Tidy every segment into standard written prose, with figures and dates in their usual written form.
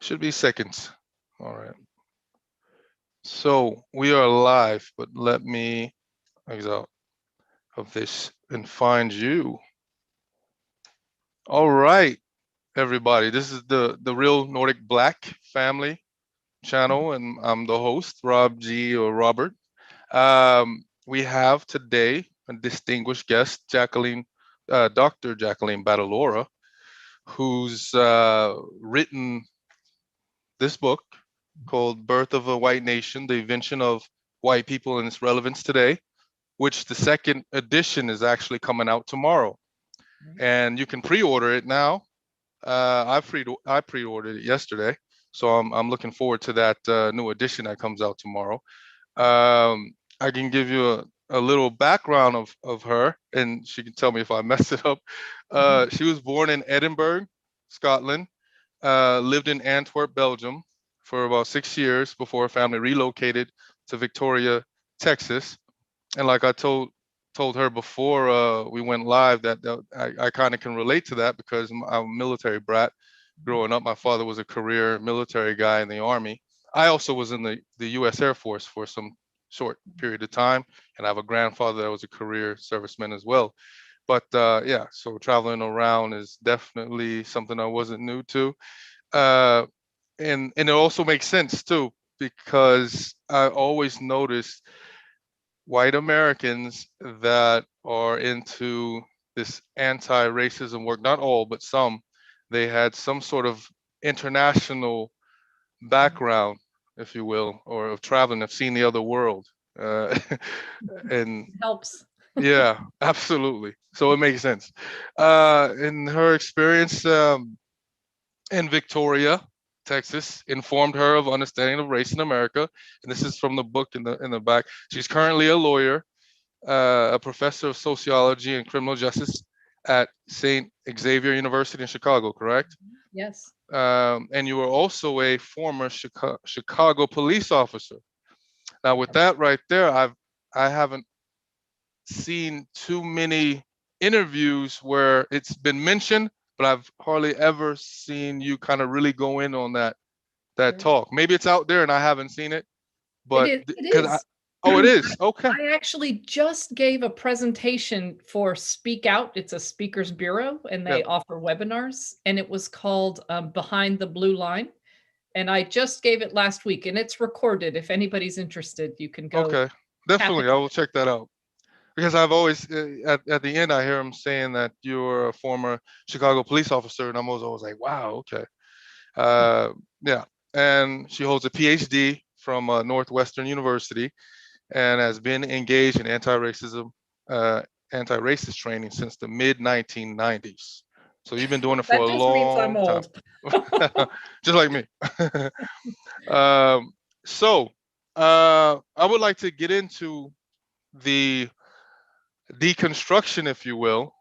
Should be seconds. All right. So we are live, but let me exit out of this and find you. All right, everybody. This is the Real Nordic Black Family channel, and I'm the host, Rob G or Robert. We have today a distinguished guest, Dr. Jacqueline Battalora, who's written this book called Birth of a White Nation, The Invention of White People and Its Relevance Today, which the second edition is actually coming out tomorrow. And you can pre-order it now. I pre-ordered it yesterday, so I'm looking forward to that new edition that comes out tomorrow. I can give you a little background of her, and she can tell me if I mess it up. She was born in Edinburg, Scotland, lived in Antwerp, Belgium, for about 6 years before her family relocated to Victoria, Texas. And like I told her before we went live, that I kind of can relate to that because I'm a military brat. Growing up, my father was a career military guy in the Army. I also was in the U.S. Air Force for some short period of time, and I have a grandfather that was a career serviceman as well. But yeah, so traveling around is definitely something I wasn't new to. And it also makes sense too, because I always noticed white Americans that are into this anti-racism work, not all, but some, they had some sort of international background, if you will, or of traveling, have seen the other world. And It helps. yeah, absolutely. So it makes sense. In her experience in Victoria, Texas, informed her of understanding of race in America. And this is from the book in the back. She's currently a lawyer, a professor of sociology and criminal justice at Saint Xavier University in Chicago, correct? Yes. And you were also a former Chicago police officer. Now, with that right there, I haven't seen too many interviews where it's been mentioned, but I've hardly ever seen you kind of really go in on that talk. Maybe it's out there and I haven't seen it, but It because is. oh, it is. Okay. I actually just gave a presentation for Speak Out. It's a speakers bureau, and they Yep. offer webinars, and it was called Behind the Blue Line. And I just gave it last week, and it's recorded. If anybody's interested, you can go. Okay. tap Definitely, it. I will check that out. Because I've always at the end I hear him saying that you're a former Chicago police officer, and I'm always like, wow, okay, yeah. And she holds a Ph.D. from Northwestern University, and has been engaged in anti-racist training since the mid 1990s. So you've been doing it for That a just means I'm long time, old. just like me. So I would like to get into the deconstruction, if you will,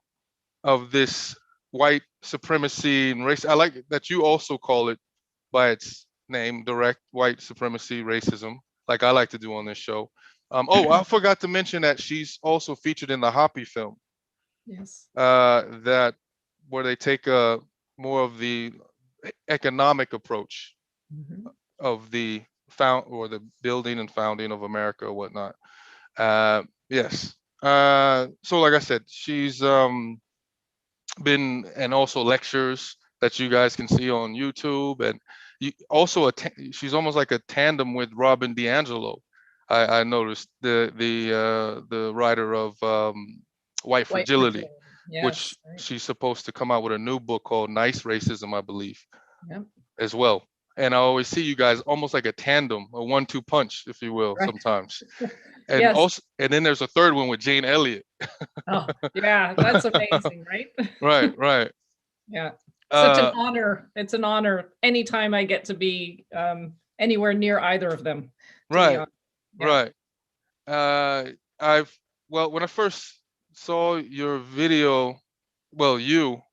of this white supremacy and race. I like that you also call it by its name, direct white supremacy racism, like I like to do on this show. Oh, I forgot to mention that she's also featured in the Hoppy film, Yes. that where they take a more of the economic approach Mhm. of the the building and founding of America or whatnot. Yes. So like I said, she's been, and also lectures that you guys can see on YouTube, and also she's almost like a tandem with Robin DiAngelo. I noticed the writer of White White Fragility, fragility. which Yes. Right. she's supposed to come out with a new book called Nice Racism, I believe, Yep. as well. And I always see you guys almost like a tandem, a 1-2 punch, if you will, Right. sometimes. And Yes. also, and then there's a third one with Jane Elliott. Oh, yeah. That's amazing, right? Right, right. Yeah. Such an Uh, honor. It's an honor anytime I get to be anywhere near either of them, to be right, honest. Yeah. right. Uh, I've well, when I first saw your video, well,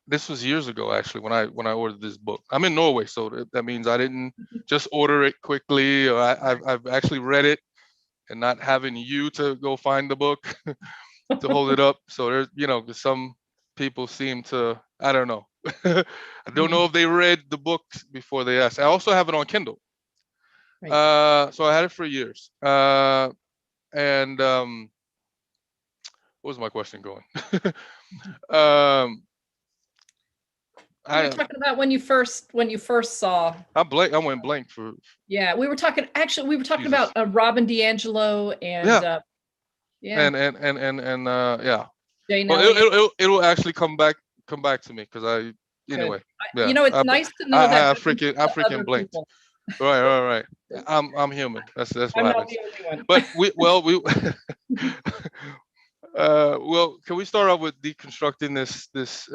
this was years ago actually when I ordered this book. I'm in Norway, so that means I didn't just order it quickly, or I've actually read it and not having you to go find the book to hold it up. So there's some people seem to, I don't know. I don't know Mhm. if they read the books before they asked. I also have it on Kindle. Right. So I had it for years. And what was my question going? um, We were I talking about when you first saw. I went blank for Yeah, we were talking about Jesus. Robin DiAngelo and Yeah, yeah, yeah. Jane Well, Elliott. it'll actually come back to me because I Good. anyway. Yeah, It's nice to know that happens I to freaking other blinked. people. Right. I'm human. That's what I'm not happens. the only one. But we well, can we start off with deconstructing this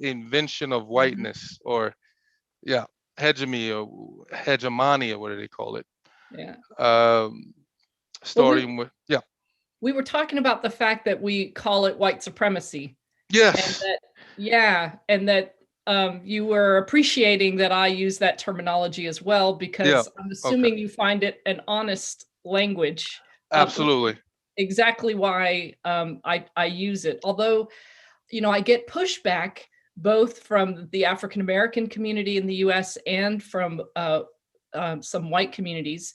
invention of Mhm. whiteness, or yeah, hegemony or hegemony, or what do they call it? Yeah. Um, Well, Starting with yeah, we were talking about the fact that we call it white supremacy, and yes, that yeah, and that you were appreciating that I use that terminology as well yeah, because I'm okay, assuming you find it an honest language, which is absolutely, exactly why I use it. Although I get pushback both from the African American community in the U.S. and from some white communities.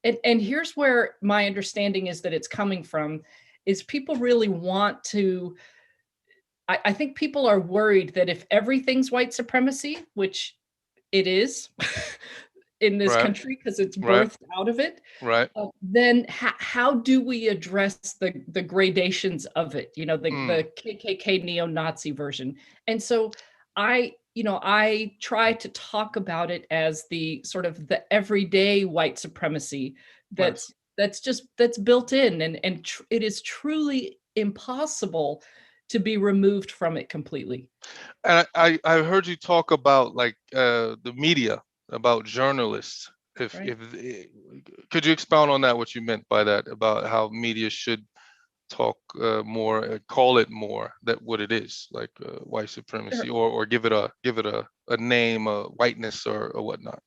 And here's where my understanding is that it's coming from: is people really want to. I think people are worried that if everything's white supremacy, which it is in this right, country because it's right, birthed out of it, right, then how do we address the gradations of it? mm, The KKK neo-Nazi version. And so I try to talk about it as the sort of the everyday white supremacy nice. that's built in, and it is truly impossible to be removed from it completely. And I heard you talk about like the media, about journalists. Right. If could you expound on that? What you meant by that? About how media should talk more, call it more that what it is, like white supremacy, Sure. or give it a name, whiteness or whatnot.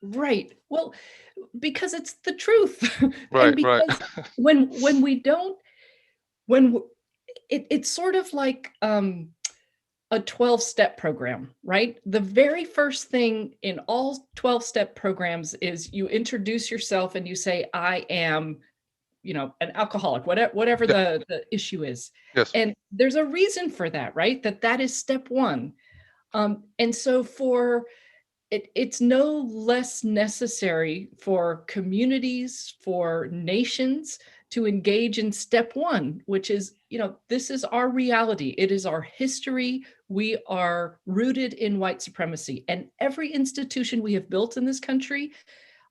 Right. Well, because it's the truth. And Right, right. because when we don't when w- it's sort of like a 12-step program, right? The very first thing in all 12-step programs is you introduce yourself and you say, I am, an alcoholic, whatever Yeah. the issue is. Yes. And there's a reason for that, right? That is step one. And so it's no less necessary for communities, for nations to engage in step one, which is, this is our reality. It is our history. We are rooted in white supremacy. And every institution we have built in this country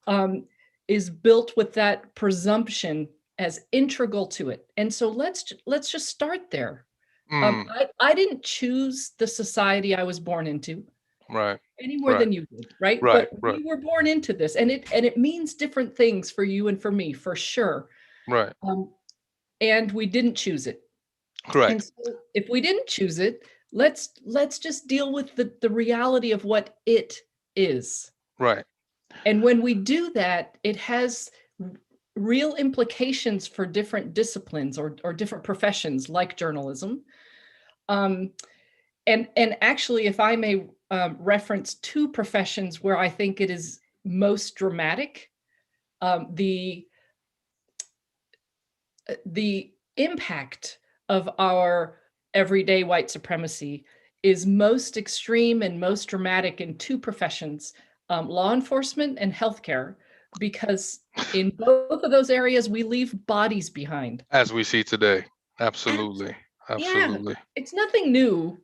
um, is built with that presumption as integral to it. And so let's just start there. Mm, I didn't choose the society I was born into right. any more Right. than you did, right? Right. But Right. we were born into this, and it means different things for you and for me, for sure. Right. Um, and we didn't choose it. And Correct. so, if we didn't choose it, let's just deal with the reality of what it is. Right. And when we do that, it has real implications for different disciplines or different professions like journalism. Um, and actually, if I may reference two professions where I think it is most dramatic, the the impact of our everyday white supremacy is most extreme and most dramatic in two professions: law enforcement and healthcare, because in both of those areas we leave bodies behind. As we see today. Abs- Absolutely. yeah, Absolutely. it's nothing new,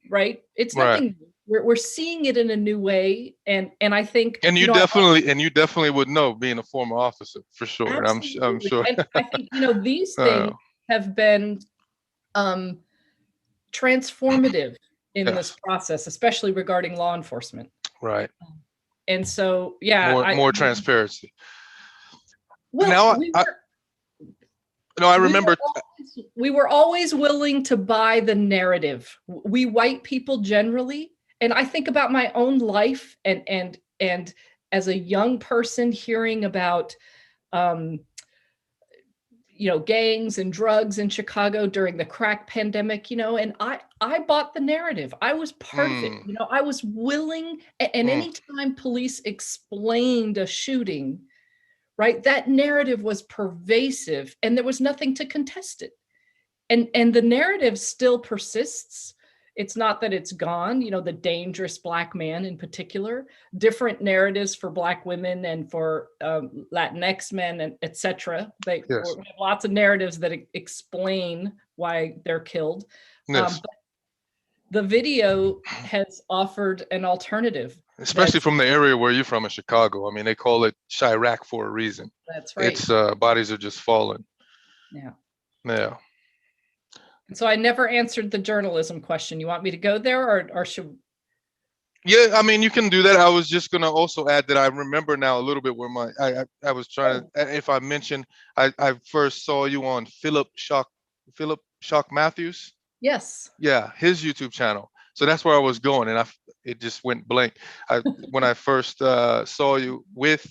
right? It's Right. nothing new. We're seeing it in a new way, and I think And you definitely would know, being a former officer, for sure. I'm absolutely, sure. and I think these things uh, have been um, transformative in this yes. process, especially regarding law enforcement. Right. And so, yeah, More transparency. well, Now we I were no, I we were remember. always willing to buy the narrative. We white people generally, and I think about my own life, and as a young person hearing about um, gangs and drugs in Chicago during the crack pandemic, and I bought the narrative. I was part of it. Mm, I was willing, and mm, anytime police explained a shooting, right, that narrative was pervasive and there was nothing to contest it. And the narrative still persists. It's not that it's gone, the dangerous Black man in particular, different narratives for Black women and for Latinx men, and et cetera. They yes, have lots of narratives that explain why they're killed. yes. But the video has offered an alternative. Especially from the area where you're from in Chicago. I mean, they call it Chirac for a reason. That's right. It's bodies are just falling. Yeah. Yeah. And so I never answered the journalism question. You want me to go there, or should? Yeah, I mean, you can do that. I was just gonna also add that I remember now a little bit where I was trying to, if I mentioned, I first saw you on Philip Shock Matthews. Yes. Yeah, his YouTube channel. So that's where I was going, and it just went blank. When I first saw you with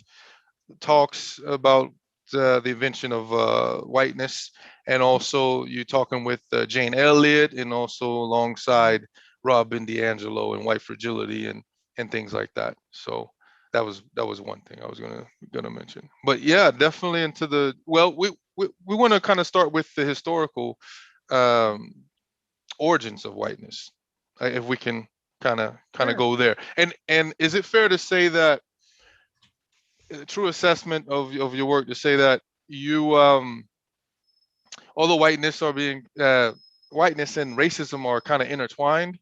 talks about the invention of whiteness, and also you talking with Jane Elliott, and also alongside Robin DiAngelo and White Fragility and things like that. So that was one thing I was gonna mention. But yeah, definitely into the we want to kind of start with the historical um, origins of whiteness, if we can kind of Sure. go there. And is it fair to say that true assessment of your work to say that you although whiteness and racism are kind of intertwined,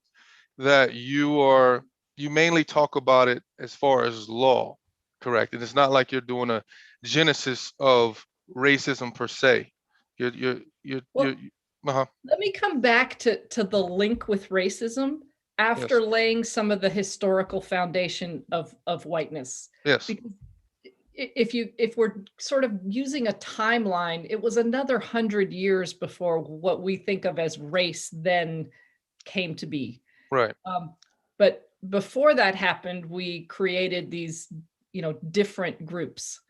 that you mainly talk about it as far as law, correct? And it's not like you're doing a genesis of racism per se. Well, you're uh-huh. let me come back to the link with racism after Yes, laying some of the historical foundation of whiteness. yes, Because if we're sort of using a timeline, it was another 100 years before what we think of as race then came to be. right. But before that happened, we created these, different groups.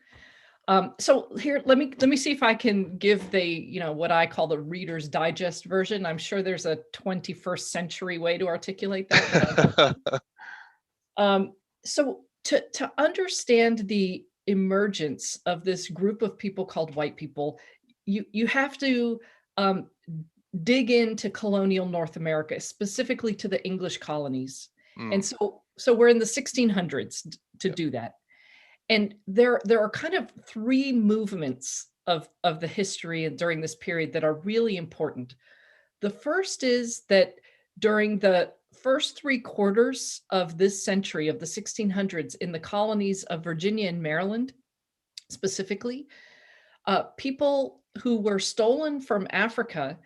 So here, let me see if I can give the, what I call the Reader's Digest version. I'm sure there's a 21st century way to articulate that. So to understand the emergence of this group of people called white people, you have to dig into colonial North America, specifically to the English colonies. And so we're in the 1600s to do that. And there are kind of three movements of the history during this period that are really important. The first is that during the first three quarters of this century, of the 1600s, in the colonies of Virginia and Maryland, specifically, people who were stolen from Africa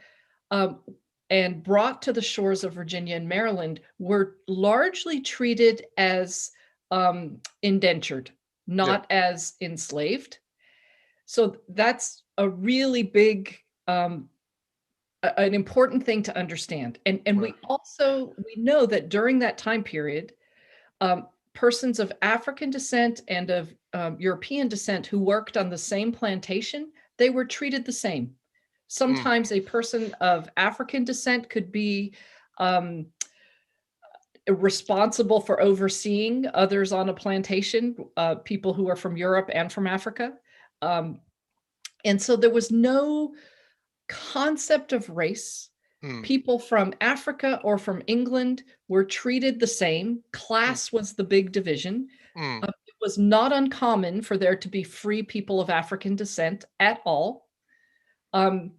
and brought to the shores of Virginia and Maryland were largely treated as indentured, not as enslaved. So that's a really big, an important thing to understand. And we know that during that time period, persons of African descent and of European descent who worked on the same plantation, they were treated the same. Sometimes a person of African descent could be responsible for overseeing others on a plantation, people who are from Europe and from Africa. And so there was no concept of race. People from Africa or from England were treated the same. Class was the big division. It was not uncommon for there to be free people of African descent at all. And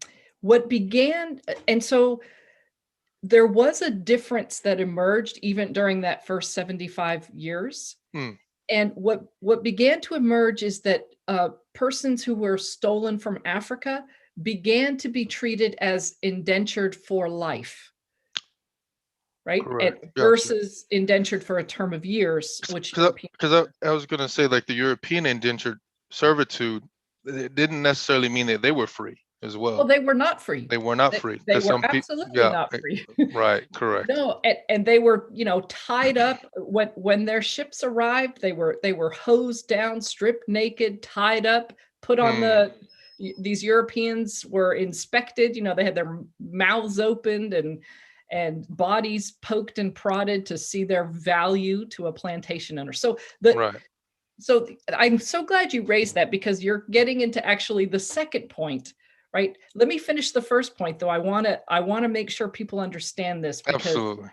so there was a difference that emerged even during that first 75 years. And what began to emerge is that persons who were stolen from Africa began to be treated as indentured for life, right? Versus indentured for a term of years, which because I was going to say, like, the European indentured servitude, it didn't necessarily mean that they were free as well. Well, they were not free. They were not free. They were absolutely not free. Right, correct. No, and they were, tied up when their ships arrived. They were hosed down, stripped naked, tied up, put on these Europeans were inspected, they had their mouths opened and bodies poked and prodded to see their value to a plantation owner. Right. So I'm so glad you raised that, because you're getting into actually the second point, right? Let me finish the first point, though. I want to make sure people understand this, because Absolutely.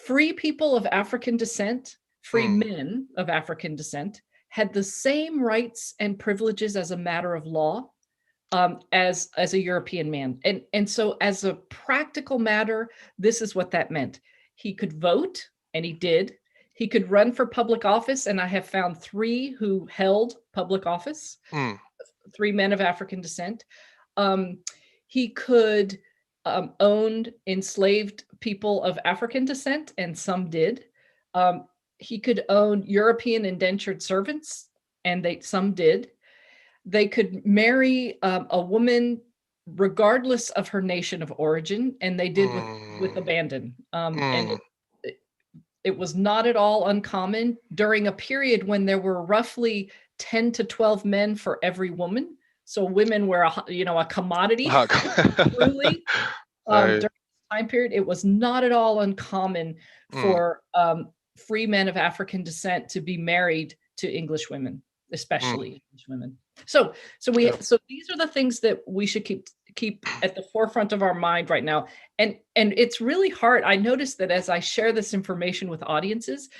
free people of African descent, free Mm. men of African descent, had the same rights and privileges as a matter of law as a European man. And so as a practical matter, this is what that meant. He could vote, and he did. He could run for public office, and I have found 3 who held public office, Mm. 3 men of African descent. He could own enslaved people of African descent, and some did. He could own European indentured servants, and some did. They could marry a woman regardless of her nation of origin, and they did with Mm. abandon. And Mm. it was not at all uncommon during a period when there were roughly 10 to 12 men for every woman. So women were a commodity, truly. During Right. this time period, it was not at all uncommon Mm. for free men of African descent to be married to English women, Mm. especially English women. So Yep. these are the things that we should keep at the forefront of our mind right now. And it's really hard. I noticed that as I share this information with audiences,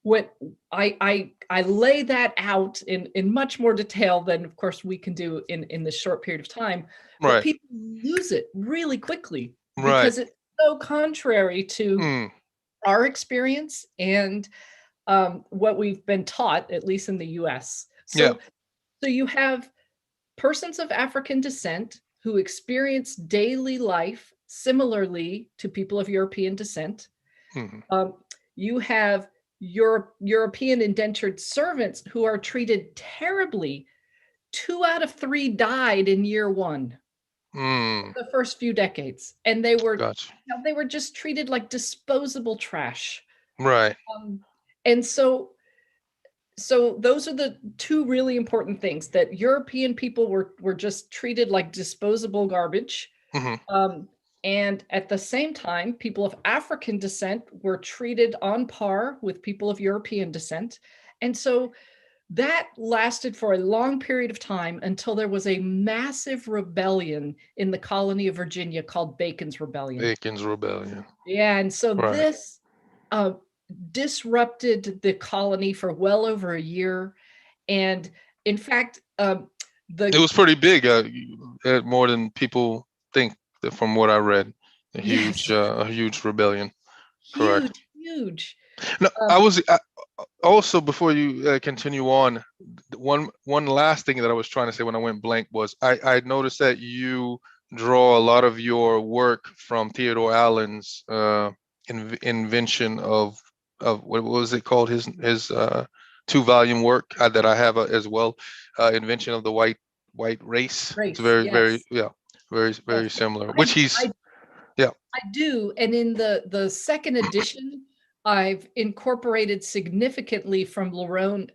when I lay that out in much more detail than, of course, we can do in this short period of time, but Right. people lose it really quickly Right. because it's so contrary to Mm. our experience and what we've been taught, at least in the US. Yeah. So you have persons of African descent who experience daily life similarly to people of European descent. Mm. You have European indentured servants who are treated terribly. 2 out of 3 died in year 1, Mm. the first few decades, and they were Gotcha. they were just treated like disposable trash. Right. And so those are the 2 really important things, that European people were just treated like disposable garbage. Hmm. And at the same time, people of African descent were treated on par with people of European descent. And so that lasted for a long period of time until there was a massive rebellion in the colony of Virginia called Bacon's Rebellion. Bacon's Rebellion. Yeah, and so Right. this disrupted the colony for well over a year. And in fact, It was pretty big, more than people think, from what I read. yes, A huge rebellion. Correct. huge. No, also, before you continue on, one last thing that I was trying to say when I went blank was I noticed that you draw a lot of your work from Theodore Allen's invention of what was it called, his 2-volume work that I have as well, invention of the white race. It's Race, very yes, very yes. similar, which he's yeah. I do. And in the second edition, I've incorporated significantly from Lerone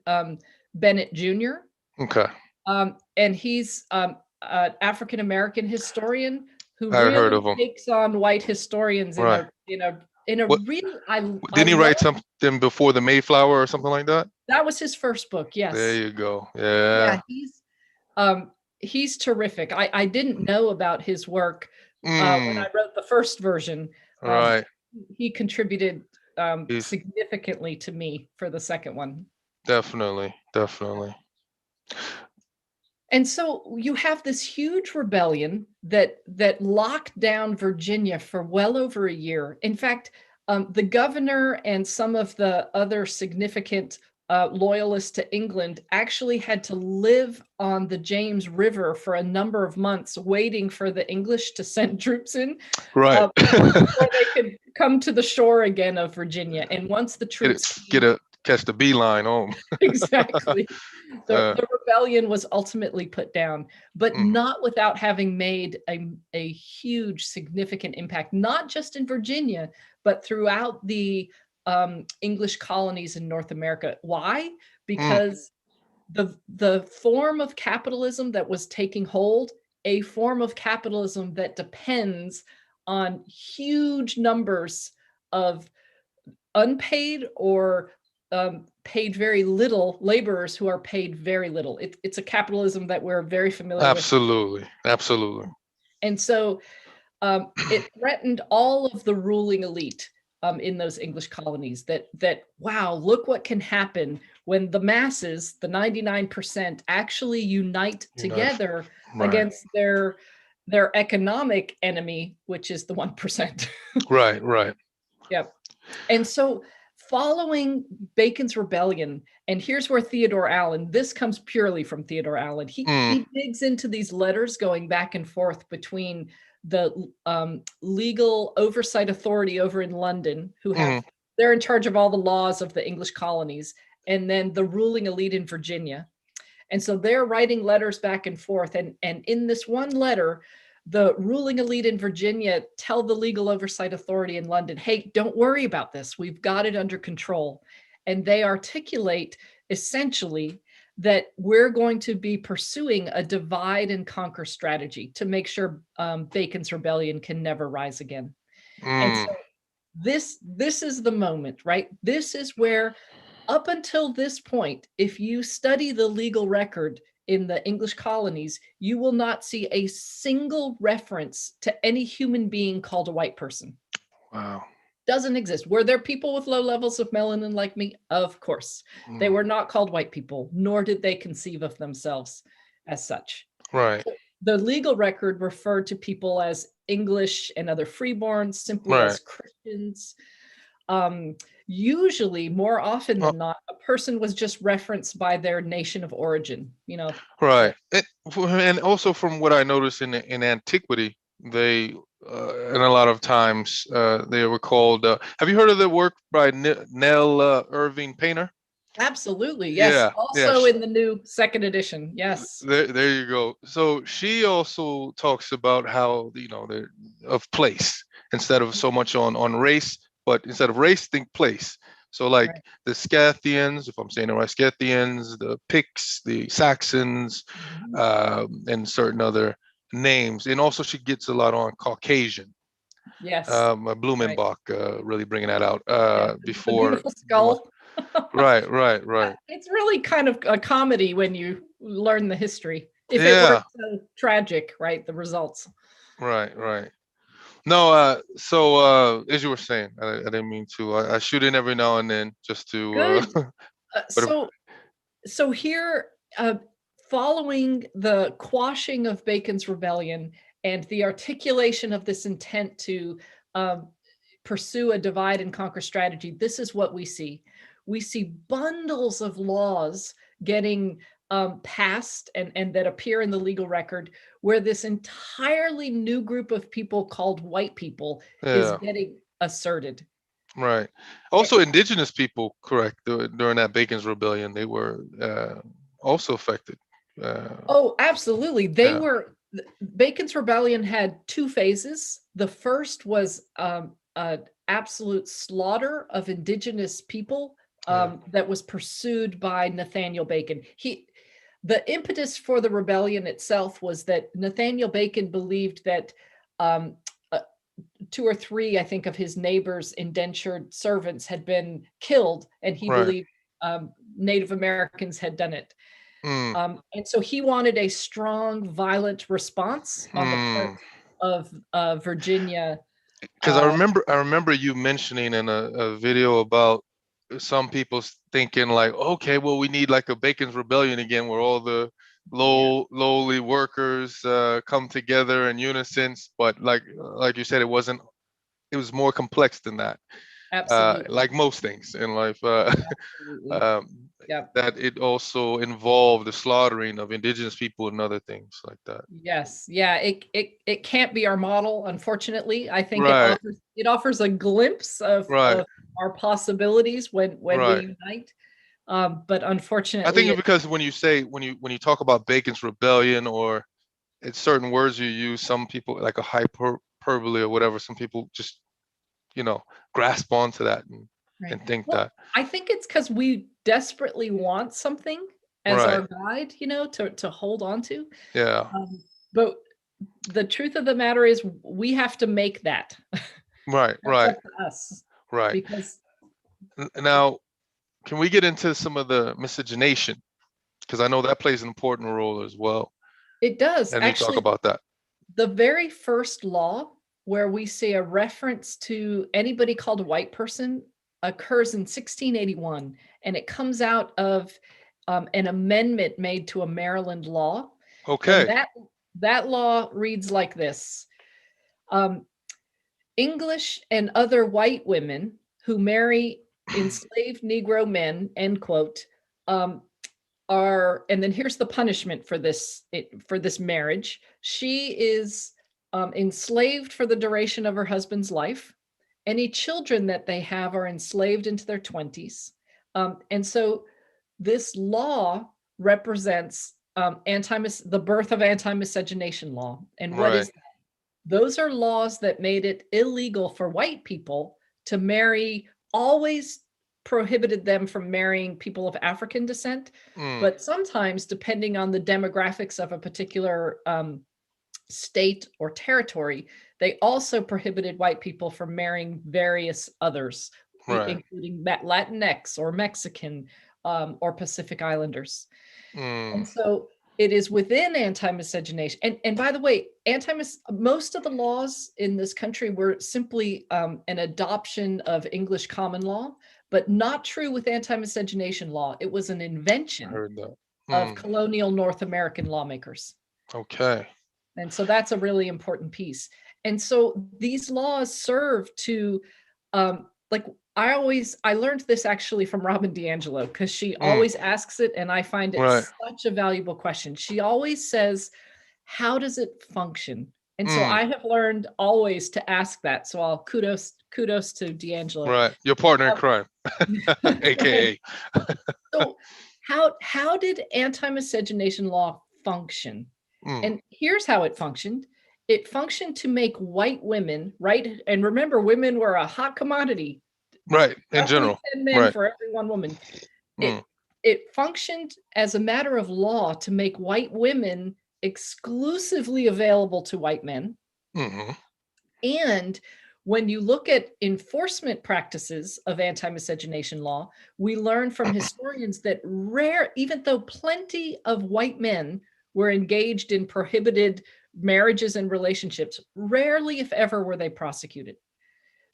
Bennett Jr. Okay. And he's an African American historian who I heard really of him. takes on white historians Right. in a What really didn't he write something before the Mayflower or something like that? That was his first book. There Yes. you go. Yeah, Yeah. he's terrific. I didn't know about his work when Mm. I wrote the first version. Right. He contributed He's significantly to me for the second one. definitely. And so you have this huge rebellion that locked down Virginia for well over a year. In fact, the governor and some of the other significant loyalists to England actually had to live on the James River for a number of months, waiting for the English to send troops in, Right. before they could come to the shore again of Virginia. And once the troops Catch the beeline home. exactly, Uh, the rebellion was ultimately put down, but mm. not without having made a huge, significant impact, not just in Virginia, but throughout the English colonies in North America. Why? Because the form of capitalism that was taking hold, a form of capitalism that depends on huge numbers of unpaid or paid very little laborers who are paid very little. It's a capitalism that we're very familiar with. Absolutely. Absolutely. And so it threatened all of the ruling elite in those English colonies that, wow, look what can happen when the masses, the 99%, actually unite together Right. against their economic enemy, which is the 1%. Right. Right. Yep. And so following Bacon's rebellion, and here's where Theodore Allen, this comes purely from Theodore Allen. He digs into these letters going back and forth between the legal oversight authority over in London, who have, they're in charge of all the laws of the English colonies, and then the ruling elite in Virginia. And so they're writing letters back and forth. And in this one letter, the ruling elite in Virginia tell the legal oversight authority in London, hey, don't worry about this. We've got it under control. And they articulate essentially that we're going to be pursuing a divide and conquer strategy to make sure Bacon's rebellion can never rise again. And so this is the moment, right? This is where, up until this point, if you study the legal record in the English colonies, you will not see a single reference to any human being called a white person. Wow. Doesn't exist. Were there people with low levels of melanin like me? Of course. They were not called white people, nor did they conceive of themselves as such. Right. The legal record referred to people as English and other freeborns, simply Right. as Christians. Usually, more often than not, a person was just referenced by their nation of origin, you know. Right. And also from what I noticed in antiquity, they and a lot of times they were called. Have you heard of the work by Nell Irving Painter? Absolutely, yes. Yeah. Yeah. Also in the new second edition, yes. There you go. So she also talks about how, of place instead of so much on race, but instead of race, think place. So like Right. the Scythians, if I'm saying it right, Scythians, the Picts, the Saxons, and certain other names. And also she gets a lot on Caucasian. Yes. Right. Blumenbach really bringing that out Yeah. The before. beautiful skull. Right, right, right. It's really kind of a comedy when you learn the history. If it Yeah, weren't so tragic, right? The results. right, right. No, so as you were saying, I didn't mean to. I shoot in every now and then just to, Good. but So here, following the quashing of Bacon's rebellion and the articulation of this intent to pursue a divide and conquer strategy, this is what we see. We see bundles of laws getting passed and that appear in the legal record, where this entirely new group of people called white people is yeah, getting asserted. right. Also, indigenous people, correct, during that Bacon's Rebellion, they were also affected. Oh, absolutely. Yeah, Bacon's Rebellion had two phases. The first was an absolute slaughter of indigenous people yeah, that was pursued by Nathaniel Bacon. The impetus for the rebellion itself was that Nathaniel Bacon believed that um, uh, two or three, I think, of his neighbors' indentured servants had been killed, and he right. believed Native Americans had done it. Mm, And so he wanted a strong, violent response on the part mm. of Virginia. Because I remember you mentioning in a video about some people thinking like, okay, well, we need like a Bacon's Rebellion again, where all the Yeah, lowly workers come together in unison. But like you said, it wasn't. It was more complex than that. absolutely. Like most things in life, Absolutely. um, Yep. that it also involved the slaughtering of indigenous people and other things like that. Yes. Yeah. It can't be our model, unfortunately. I think Right, it offers a glimpse right, of our possibilities when we right. unite. But I think unfortunately, it's because when you talk about Bacon's Rebellion, or it's certain words you use, some people like a hyperbole or whatever, some people just you know grasp onto that right. and think Well, that. I think it's because we desperately want something, as Right. our guide, to hold on to. Yeah. But the truth of the matter is we have to make that. Right. That's Right. up to us Right. because Now, can we get into some of the miscegenation? Because I know that plays an important role as well. it does. And you talk Actually, about that. the very first law where we see a reference to anybody called a white person occurs in 1681, and it comes out of an amendment made to a Maryland law. And Okay. that law reads like this. Um, English and other white women who marry enslaved Negro men, end quote, um, and then here's the punishment for this marriage. She is enslaved for the duration of her husband's life. Any children that they have are enslaved into their 20s. And so this law represents the birth of anti-miscegenation law. And what Right. is those are laws that made it illegal for white people to marry, always prohibited them from marrying people of African descent. Mm. But sometimes, depending on the demographics of a particular state or territory, they also prohibited white people from marrying various others, Right. including Latinx or Mexican or Pacific Islanders. Mm. And so it is within anti-miscegenation. And by the way, most of the laws in this country were simply an adoption of English common law, but not true with anti-miscegenation law. It was an I invention heard that. of Mm. colonial North American lawmakers. Okay. And so that's a really important piece. And so these laws serve to, like, I learned this actually from Robin DiAngelo because she Mm. always asks it, and I find it Right. such a valuable question. She always says, how does it function? And so Mm. I have learned always to ask that. So I'll kudos to DiAngelo. Right. Your partner in Um, crime, right. AKA. So how did anti-miscegenation law function? Mm. And here's how it functioned. It functioned to make white women, right? And remember, women were a hot commodity, Right. In roughly general. 10 men Right. for every one woman. Mm. It functioned as a matter of law to make white women exclusively available to white men. Mm-hmm. And when you look at enforcement practices of anti-miscegenation law, we learn from historians that even though plenty of white men were engaged in prohibited marriages and relationships, rarely, if ever, were they prosecuted.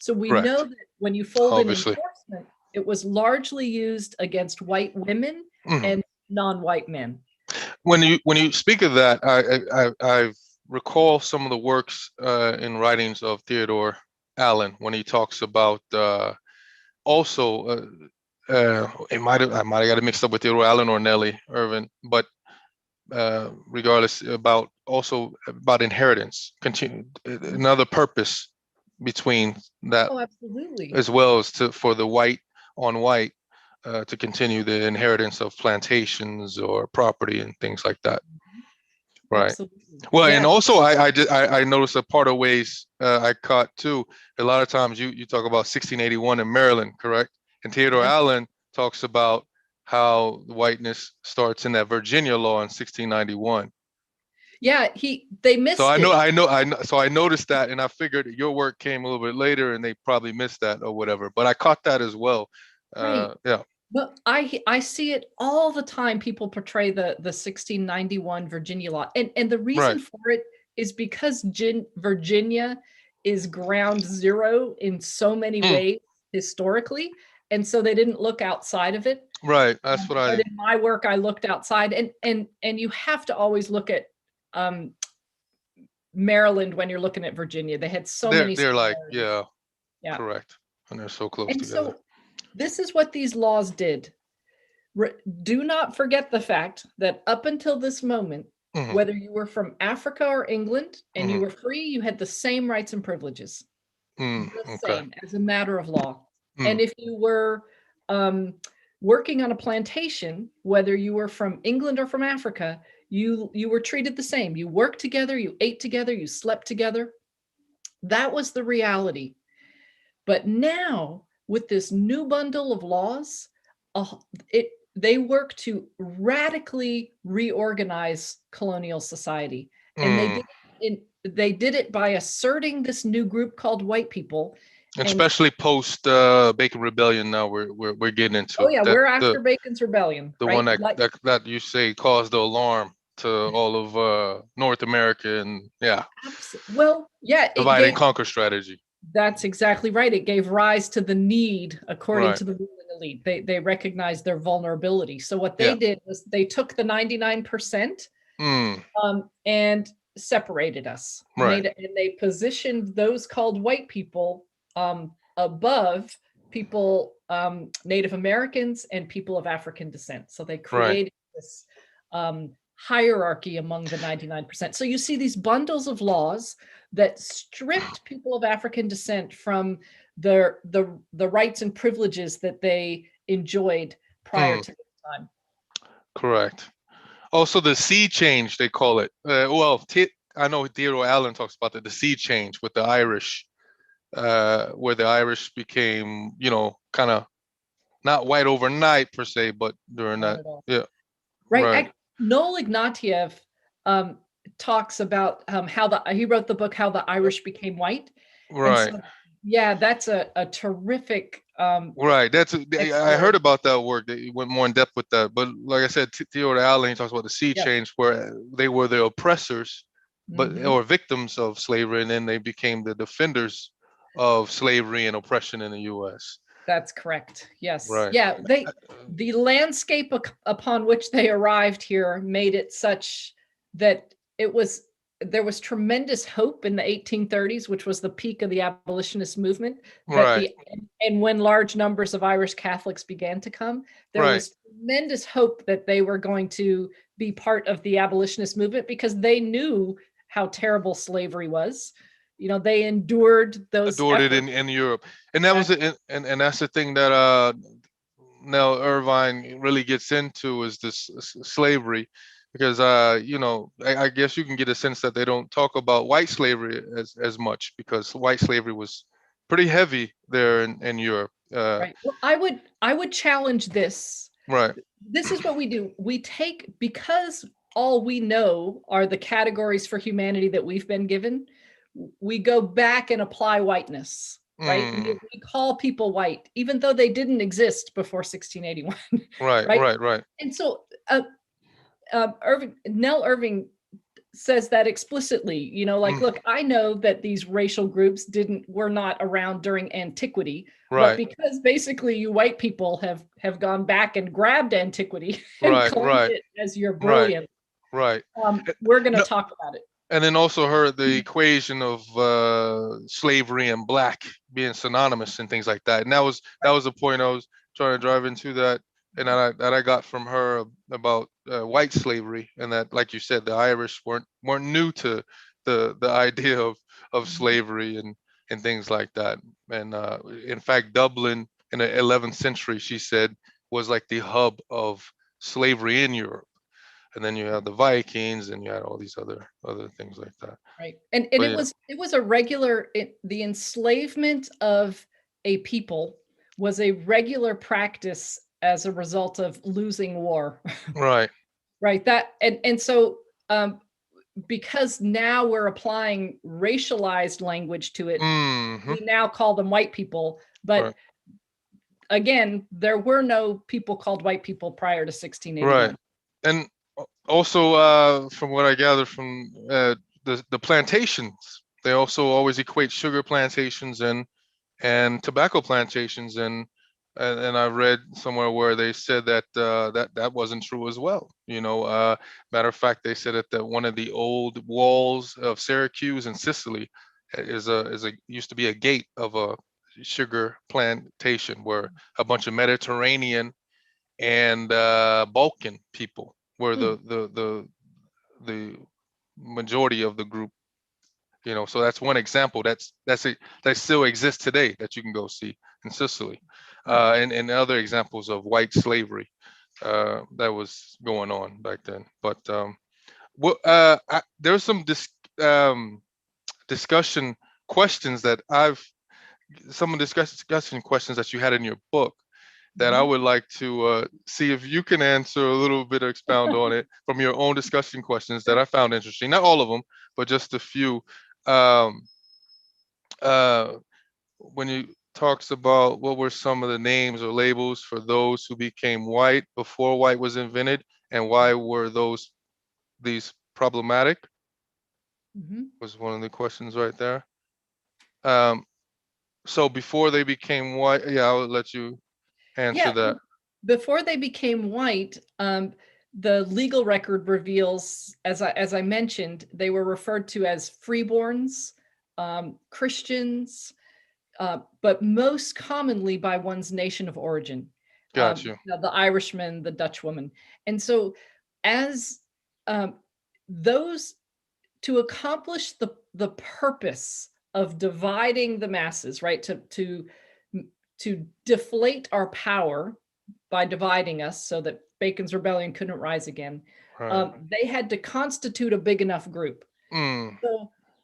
So we know Correct. that when you fold in Obviously. enforcement, it was largely used against white women Mm. and non-white men. When you speak of that, I recall some of the works in writings of Theodore Allen when he talks about also I might have got it mixed up with Theodore Allen or Nellie Irvin, but regardless, about also about inheritance, continue another purpose between that, Oh, absolutely. as well as for the white on white to continue the inheritance of plantations or property and things like that. Right. Absolutely. Well, and Yeah. also I noticed a part of ways I caught too. A lot of times you talk about 1681 in Maryland, correct? And Theodore Yeah. Allen talks about how the whiteness starts in that Virginia law in 1691. Yeah, they So missed it. so I noticed that, and I figured your work came a little bit later, and they probably missed that or whatever. But I caught that as well. Right. Yeah. But I see it all the time. People portray the 1691 Virginia law. And the reason Right. for it is because Virginia is ground zero in so many Mm, ways historically. And so they didn't look outside of it. right. That's what But I. in my work, I looked outside, and you have to always look at um, Maryland when you're looking at Virginia. They had so many They're like, similarities. yeah, Yeah. correct, and they're so close And together. so this is what these laws did. Do not forget the fact that up until this moment, Hmm. whether you were from Africa or England and you Hmm. were free, you had the same rights and privileges, the Okay. same as a matter of law. And Mm. if you were um, working on a plantation, whether you were from England or from Africa, you were treated the same. You worked together, you ate together, you slept together. That was the reality. But now, with this new bundle of laws, uh, it they worked to radically reorganize colonial society, and Mm. they did it by asserting this new group called white people. And Especially post Bacon Rebellion. Now we're getting oh into yeah, that, we're after Bacon's Rebellion, the one right? Like, that you say caused the alarm to all of North America, and yeah, well, yeah, it divide and gave. conquer strategy. That's exactly right. It gave rise to the need, according Right. to the ruling elite. They recognized their vulnerability. So what they Yeah. did was they took the 99%, Mm. and separated us, Right. and they positioned those called white people above people, Native Americans and people of African descent. So they Right. created this hierarchy among the 99%. So you see these bundles of laws that stripped people of African descent from the rights and privileges that they enjoyed prior Mm. to this time. Correct. Also, the sea change, they call it. I know Theodore Allen talks about the sea change with the Irish, where the Irish became, kind of not white overnight per se, but during Not that. at all. Yeah. Right. Right. Noel Ignatieff um, talks about how he wrote the book How the Irish Became White, and Right. so yeah, that's a terrific Right. I heard exploration. about that work. They went more in depth with that. But like I said, Theodore Allen, he talks about the sea Yeah. change where they were the oppressors, but Mhm. or victims of slavery, and then they became the defenders of slavery and oppression in the U.S. That's correct. Yes. Right. Yeah. The landscape upon which they arrived here made it such that there was tremendous hope in the 1830s, which was the peak of the abolitionist movement. That Right. the And when large numbers of Irish Catholics began to come, there Right. was tremendous hope that they were going to be part of the abolitionist movement because they knew how terrible slavery was. They endured those Adored it efforts. in Europe, and that was Exactly. it, and that's the thing that Nell Irvine really gets into is this slavery, because I guess you can get a sense that they don't talk about white slavery as much because white slavery was pretty heavy there in Europe. Right. Well, I would challenge this. Right. This is what we do. We take, because all we know are the categories for humanity that we've been given, we go back and apply whiteness, right? Mm. We call people white, even though they didn't exist before 1681, Right. right? Right. Right. And so Nell Irving says that explicitly, like, Mm. look, I know that these racial groups were not around during antiquity, but Right. because basically you white people have gone back and grabbed antiquity and Right. claimed Right. it as your Right. brilliant, Right. we're going to No, talk about it. and then also heard the equation of slavery and black being synonymous and things like that. And that was a point I was trying to drive into, that, and that I got from her about white slavery, and that, like you said, the Irish weren't new to the idea of slavery and things like that. And in fact, Dublin in the 11th century, she said, was like the hub of slavery in Europe. And then you had the Vikings, and you had all these other things like that. Right. And But it yeah. was a regular, the enslavement of a people was a regular practice as a result of losing war. Right. Right. And so because now we're applying racialized language to it, Hmm. we now call them white people. But Right. again, there were no people called white people prior to Right. 1681. And also, from what I gather from the plantations, they also always equate sugar plantations and tobacco plantations, and I read somewhere where they said that that wasn't true as well. Matter of fact, they said that one of the old walls of Syracuse and Sicily is a used to be a gate of a sugar plantation where a bunch of Mediterranean and Balkan people were Hmm. the majority of the group. So that's one example that still exists today that you can go see in Sicily, Huh. and other examples of white slavery that was going on back then. But there's some discussion questions that some discussion questions that you had in your book, that I Mhm. would like to see if you can answer a little bit, expound on it from your own discussion questions that Sure. I found interesting. Not all of them, but just a few. Um, uh, when you talks about what were some of the names or labels for those who became white before white was invented, and why were these problematic? Mhm. Was one of the questions right there. Um, so before they became white, yeah, I'll let you answer Yeah, that. before they became white, the legal record reveals, as I mentioned, they were referred to as freeborns, Christians, but most commonly by one's nation of origin, Got you. the Irishman, the Dutch woman. And so, as um, those to accomplish the purpose of dividing the masses, right? To deflate our power by dividing us so that Bacon's rebellion couldn't rise again. Right. They had to constitute a big enough group. Mm,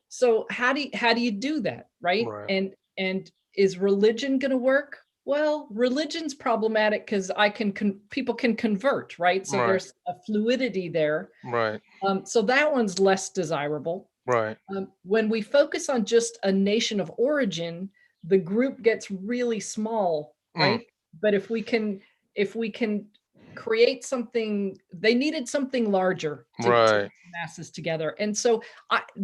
So, how do you do that, right? right. And is religion going to work? Well, religion's problematic because people can convert, right? So Right. there's a fluidity there. Right. So that one's less desirable. Right. When we focus on just a nation of origin, the group gets really small, Mm, right? But if we can create something, they needed something larger to right. get the masses together. And so,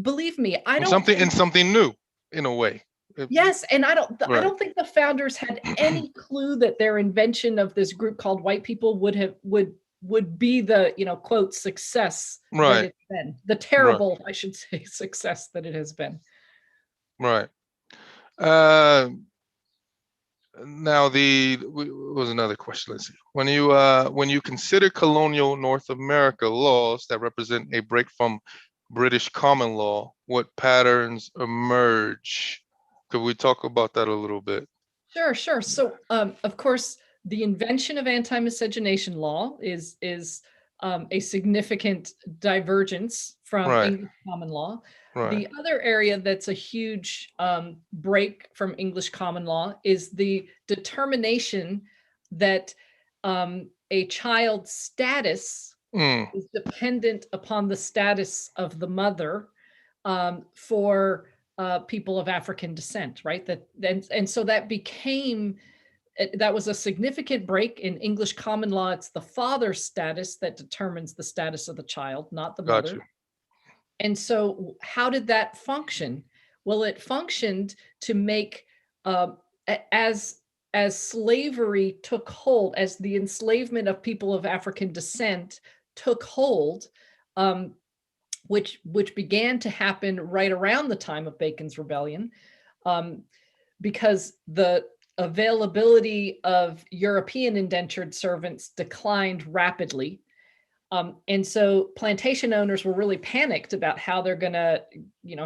believe me, I And don't something think. and something new in a way. Yes, and I Right. don't think the founders had any clue that their invention of this group called white people would be the, quote, success that Right. it's been. The Right. terrible, I should say, success that it has been. Right. Uh, Now was another question. Let's see. When you consider colonial North America laws that represent a break from British common law, what patterns emerge? Could we talk about that a little bit? Sure, sure. So, of course, the invention of anti-miscegenation law is a significant divergence from Right. English common law. Right. The other area that's a huge break from English common law is the determination that a child's status Mm, is dependent upon the status of the mother for people of African descent, right? And so that was a significant break in English common law. It's the father's status that determines the status of the child, not the got you. mother. And so, how did that function? Well, it functioned to make uh, as slavery took hold, as the enslavement of people of African descent took hold, um, which began to happen right around the time of Bacon's Rebellion, um, because the availability of European indentured servants declined rapidly. And so plantation owners were really panicked about how they're going to,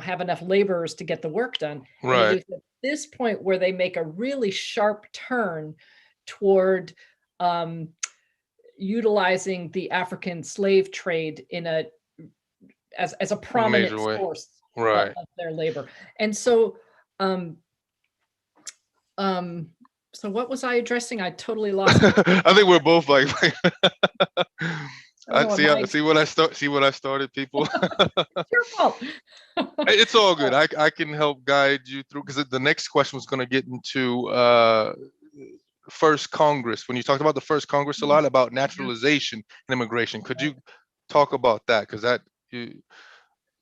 have enough laborers to get the work done. And it Right. is at this point where they make a really sharp turn toward um, utilizing the African slave trade as a In a prominent major way. source Right. of their labor. And so, um, um, so what was I addressing? I totally lost my train I of think thought. we're both like, I don't know what my see what I start. See what I started, people. it's your fault. It's all good. Oh, I can help guide you through because the next question was going to get into first Congress. When you talked about the first Congress a mm, lot about yeah, naturalization and immigration, could right. you talk about that? Because that, you,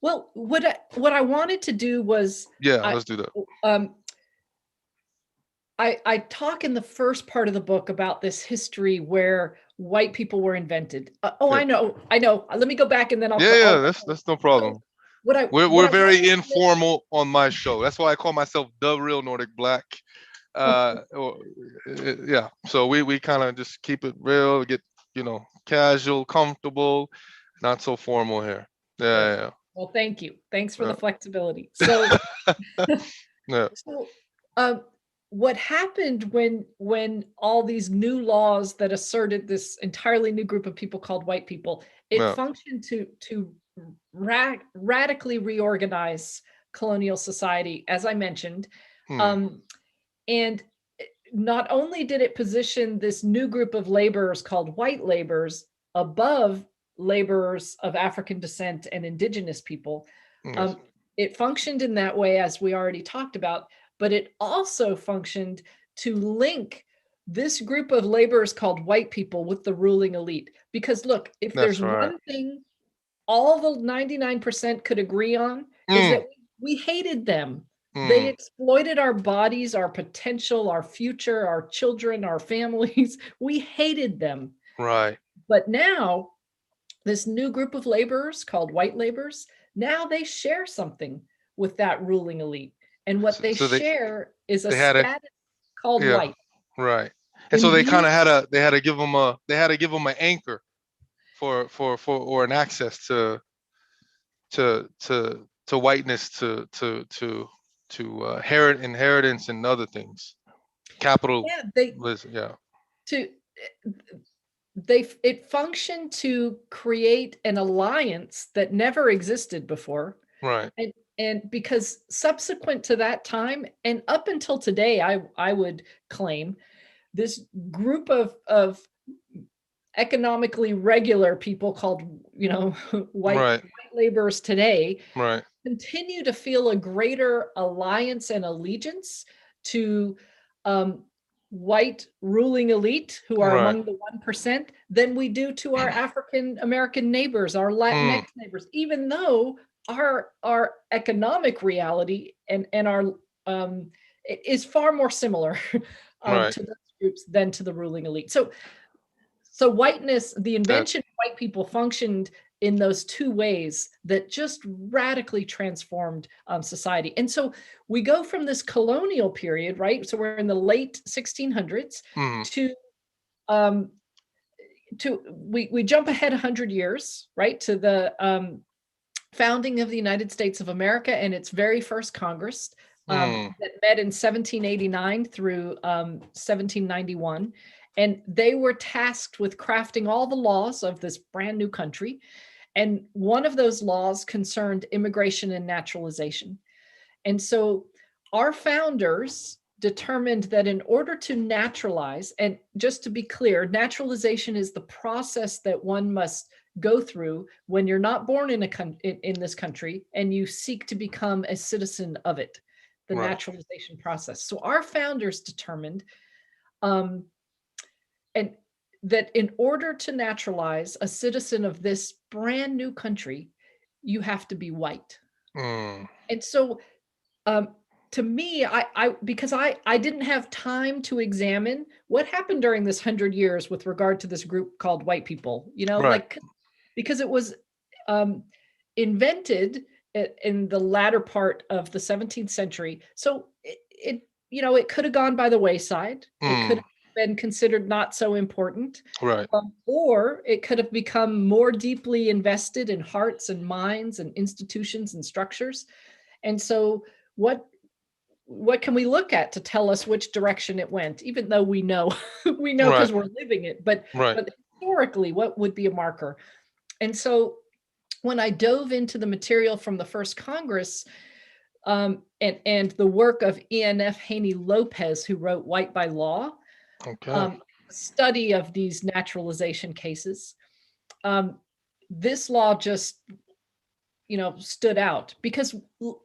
Well, what I wanted to do was yeah, I let's do that. um I talk in the first part of the book about this history where white people were invented. Oh, Yeah, I know. Let me go back and then yeah, I'll yeah. go. That's no So problem. what We're I very wanted to informal on my show. That's why I call myself the real Nordic Black. Yeah. So we kind of just keep it real, get casual, comfortable, not so formal here. Great. Yeah, Well, thank you. Thanks for yeah, the flexibility. So, yeah. Yeah. so um, what happened when all these new laws that asserted this entirely new group of people called white people, it Yeah. functioned to radically reorganize colonial society, as I mentioned, Hmm. um, and not only did it position this new group of laborers called white laborers above laborers of African descent and indigenous people, Yes. it functioned in that way, as we already talked about, but it also functioned to link this group of laborers called white people with the ruling elite. Because look, if there's That's right. one thing all the 99% could agree on is that Mm, we hated them. They mm, exploited our bodies, our potential, our future, our children, our families. We hated them. right. But now, this new group of laborers called white laborers, now they share something with that ruling elite. And what they So share is a they had a status called yeah, white. right. And so In they kind view, of had to give them an anchor for or an access to whiteness to inheritance and other things. Capital yeah, they yeah. to it functioned to create an alliance that never existed before. Right. And because subsequent to that time and up until today, I would claim this group of economically regular people called, white Right. laborers today Right. continue to feel a greater alliance and allegiance to um, white ruling elite who are Right. among the 1% than we do to our African American neighbors, our Mm, Latinx neighbors, even though our economic reality and our is far more similar right. to those groups than to the ruling elite. So whiteness, the That invention of white people functioned in those two ways that just radically transformed society. And so we go from this colonial period, right? So we're in the late 1600s mm, to um, we jump ahead 100 years, right, to the founding of the United States of America and its very first Congress mm, that met in 1789 through 1791. And they were tasked with crafting all the laws of this brand new country. And one of those laws concerned immigration and naturalization. And so our founders determined that in order to naturalize, and just to be clear, naturalization is the process that one must go through when you're not born in this country and you seek to become a citizen of it, the right. naturalization process. So our founders determined um, and that in order to naturalize a citizen of this brand new country, you have to be white. Mm, And so um, to me, I because I didn't have time to examine what happened during this 100 years with regard to this group called white people. right. Like because it was um, invented in the latter part of the 17th century, so it could have gone by the wayside. It could Mm, have been considered not so important, right. or it could have become more deeply invested in hearts and minds and institutions and structures. And so what what can we look at to tell us which direction it went, even though we know we know Right. because we're living it, but Right. historically, what would be a marker? And so when I dove into the material from the first Congress, and the work of ENF Haney Lopez, who wrote White by Law, Okay. um, study of these naturalization cases, um, this law just stood out because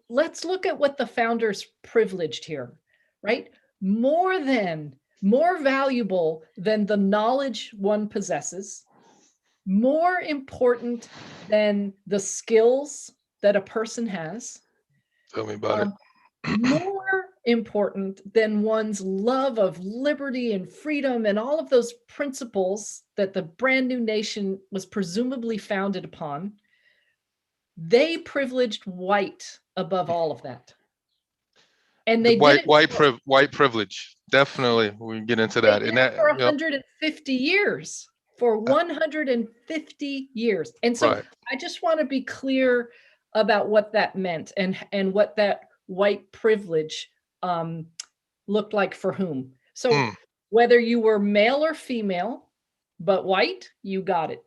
let's look at what the founders privileged here, right? More valuable than the knowledge one possesses, more important than the skills that a person has, Tell me about it. um, more important than one's love of liberty and freedom and all of those principles that the brand new nation was presumably founded upon. They privileged white above all of that. And The they did it for white privilege. Definitely, we can get into they that. did And it that, for yep. 150 years. For uh, 150 years. And so Right. I just want to be clear about what that meant and what that white privilege um, looked like for whom. So Mm, whether you were male or female, but white, you got it.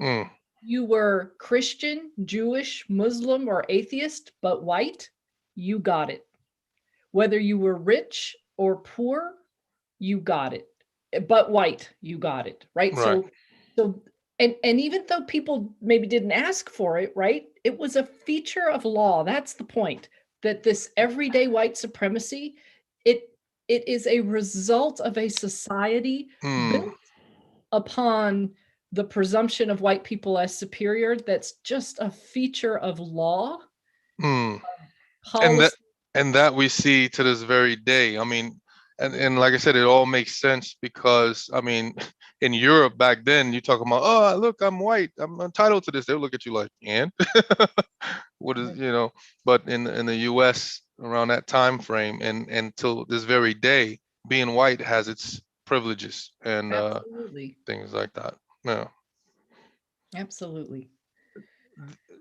mm, You were Christian, Jewish, Muslim, or atheist, but white, you got it. Whether you were rich or poor, you got it. But white, you got it, right? Right. So and even though people maybe didn't ask for it, right? It was a feature of law. That's the point. That this everyday white supremacy, it it is a result of a society Mm, built upon the presumption of white people as superior. That's just a feature of law, mm. And that policy. and that we see to this very day. I mean, and like I said, it all makes sense because I mean, in Europe back then, you talk about, oh, look, I'm white, I'm entitled to this. They'll look at you like, and what is, Right. but in the US around that time frame and till this very day, being white has its privileges and Absolutely. things like that. Yeah. Absolutely.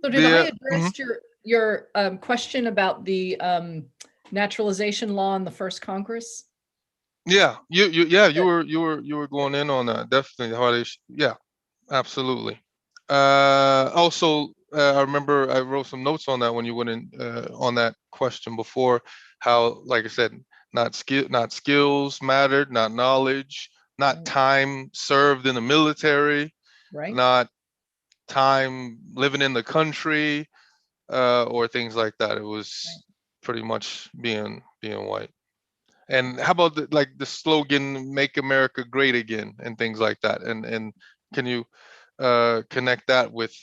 So did I The mhm. address your question about the naturalization law in the first Congress? Yeah, yeah, Good. you were going in on that. Definitely how yeah, absolutely. Also, I remember I wrote some notes on that when you went in on that question before. How, like I said, not skills mattered, not knowledge, not Right. time served in the military, Right. not time living in the country, or things like that. It Right. was pretty much being white. And how about like the slogan "Make America Great Again" and things like that? And can you connect that with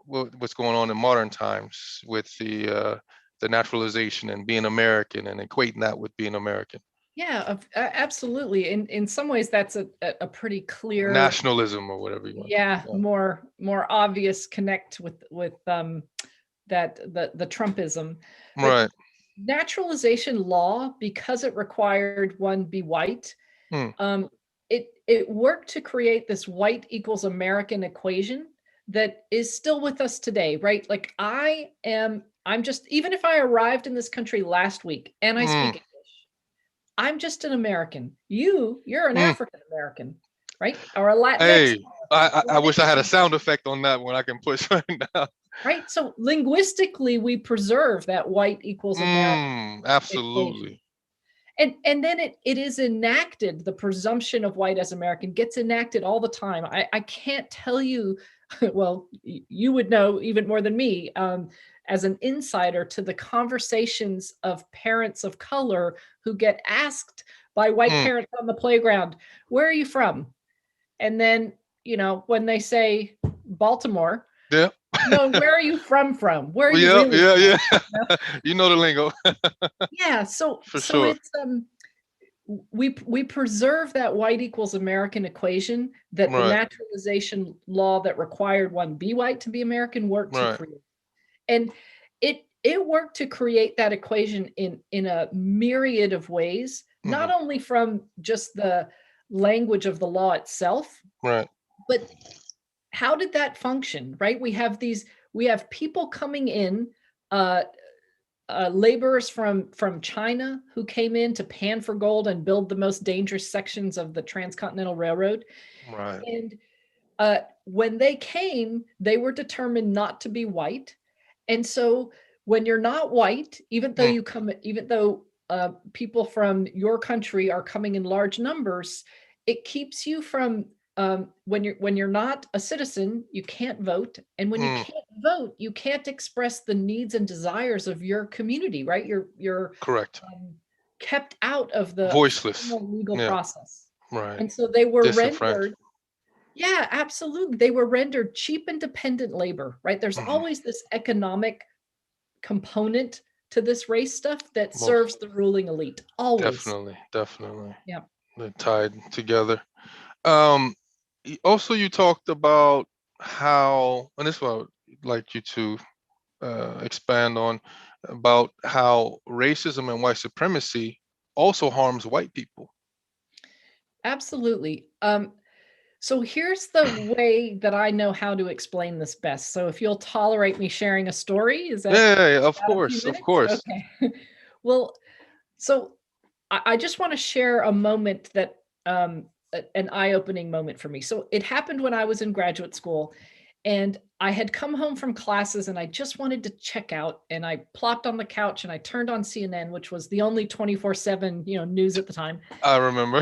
what's going on in modern times with the naturalization and being American and equating that with being American? Yeah, absolutely. In some ways, that's a pretty clear, Nationalism or whatever you want to. yeah, Yeah. more obvious connect with that the Trumpism. But Right. naturalization law, because it required one be white, Hmm. it worked to create this white equals American equation that is still with us today, right? Like I'm just, even if I arrived in this country last week and I Hmm. speak English, I'm just an American. You're an Hmm. African American, right? Or a Latinx Hey, I wish I had a sound effect on that one I can push right now. right? So linguistically, we preserve that white equals American equation. Absolutely. And then it is enacted, the presumption of white as American gets enacted all the time. I can't tell you, well, you would know even more than me, as an insider to the conversations of parents of color who get asked by white Hmm. parents on the playground, where are you from? And then, when they say Baltimore, Yeah. no, where are you from? Where are you Yeah, really yeah, from? yeah. You know the lingo Yeah, so for so sure. it's we preserve that white equals American equation that the Right, naturalization law that required one be white to be American worked to right. create. And it worked to create that equation in a myriad of ways, not Hmm. only from just the language of the law itself, Right. but how did that function, right? We have people coming in, uh, laborers from China who came in to pan for gold and build the most dangerous sections of the transcontinental railroad. Right. And when they came, they were determined not to be white. And so when you're not white, Mm, even though people from your country are coming in large numbers, it keeps you from, when you're not a citizen, you can't vote, and when you mm, can't vote, you can't express the needs and desires of your community, right? You're correct. um, kept out of the Voiceless. formal legal Yeah. process, Right. and so they were Disenfranchised. rendered, yeah, absolutely. They were rendered cheap and dependent labor, right? There's Hmm. always this economic component to this race stuff that Most serves the ruling elite. Always. definitely, definitely. Yeah. They're tied together. Um, Also, you talked about how, and this is what I would like you to expand on, about how racism and white supremacy also harms white people. Absolutely. So here's the way that I know how to explain this best. So if you'll tolerate me sharing a story, is that Yeah, yeah, yeah, of about a few course, of minutes? course. Okay. Well, so I just want to share a moment that, an eye-opening moment for me. So it happened when I was in graduate school, And I had come home from classes and I just wanted to check out, and I plopped on the couch and I turned on CNN, which was the only 24/7, news at the time. I remember.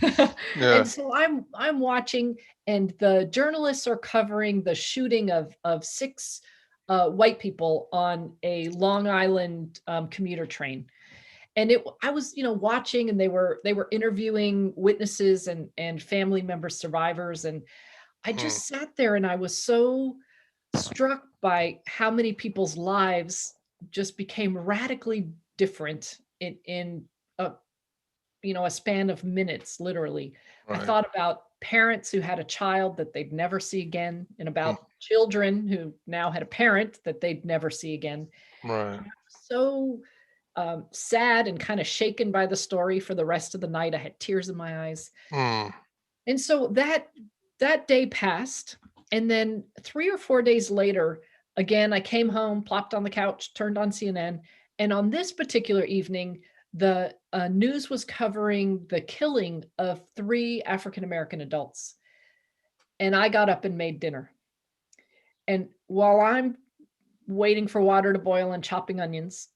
And Yeah. so I'm watching, and the journalists are covering the shooting of six white people on a Long Island commuter train. And I was, watching, and they were interviewing witnesses and family members, survivors, and I Mm, just sat there and I was so struck by how many people's lives just became radically different in a a span of minutes, literally. I right. thought about parents who had a child that they'd never see again, and Mm, about children who now had a parent that they'd never see again. right. And I was so sad and kind of shaken by the story for the rest of the night. I had tears in my eyes. Mm, And so that day passed, and then 3 or 4 days later, again, I came home, plopped on the couch, turned on CNN, and on this particular evening, the news was covering the killing of 3 African American adults. And I got up and made dinner. And while I'm waiting for water to boil and chopping onions,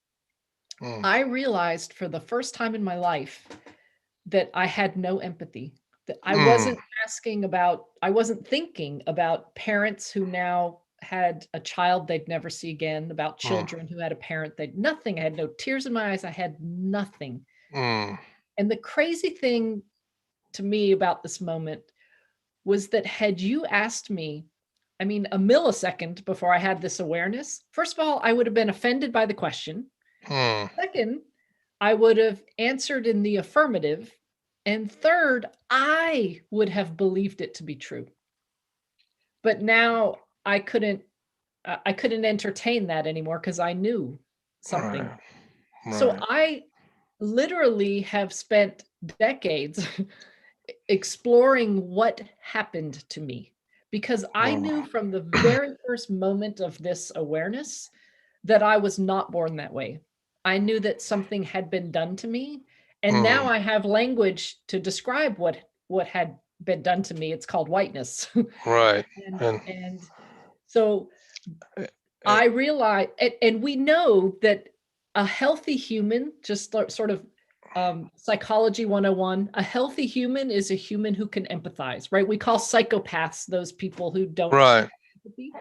mm, I realized for the first time in my life that I had no empathy, that mm, I wasn't thinking about parents who now had a child they'd never see again, about mm, children who had a parent they'd nothing. I had no tears in my eyes. I had nothing. mm, And the crazy thing to me about this moment was that had you asked me, I mean, a millisecond before I had this awareness, first of all, I would have been offended by the question. mm, Second, I would have answered in the affirmative. And third, I would have believed it to be true. But now I couldn't entertain that anymore because I knew something. right. So Right. I literally have spent decades exploring what happened to me, because I Mm, knew from the very first moment of this awareness that I was not born that way. I knew that something had been done to me, and now mm, I have language to describe what had been done to me. It's called whiteness. right. and And and so eh, eh, I realize, and we know that a healthy human, just sort of psychology 101, a healthy human is a human who can empathize, right? We call psychopaths those people who don't right. have empathy,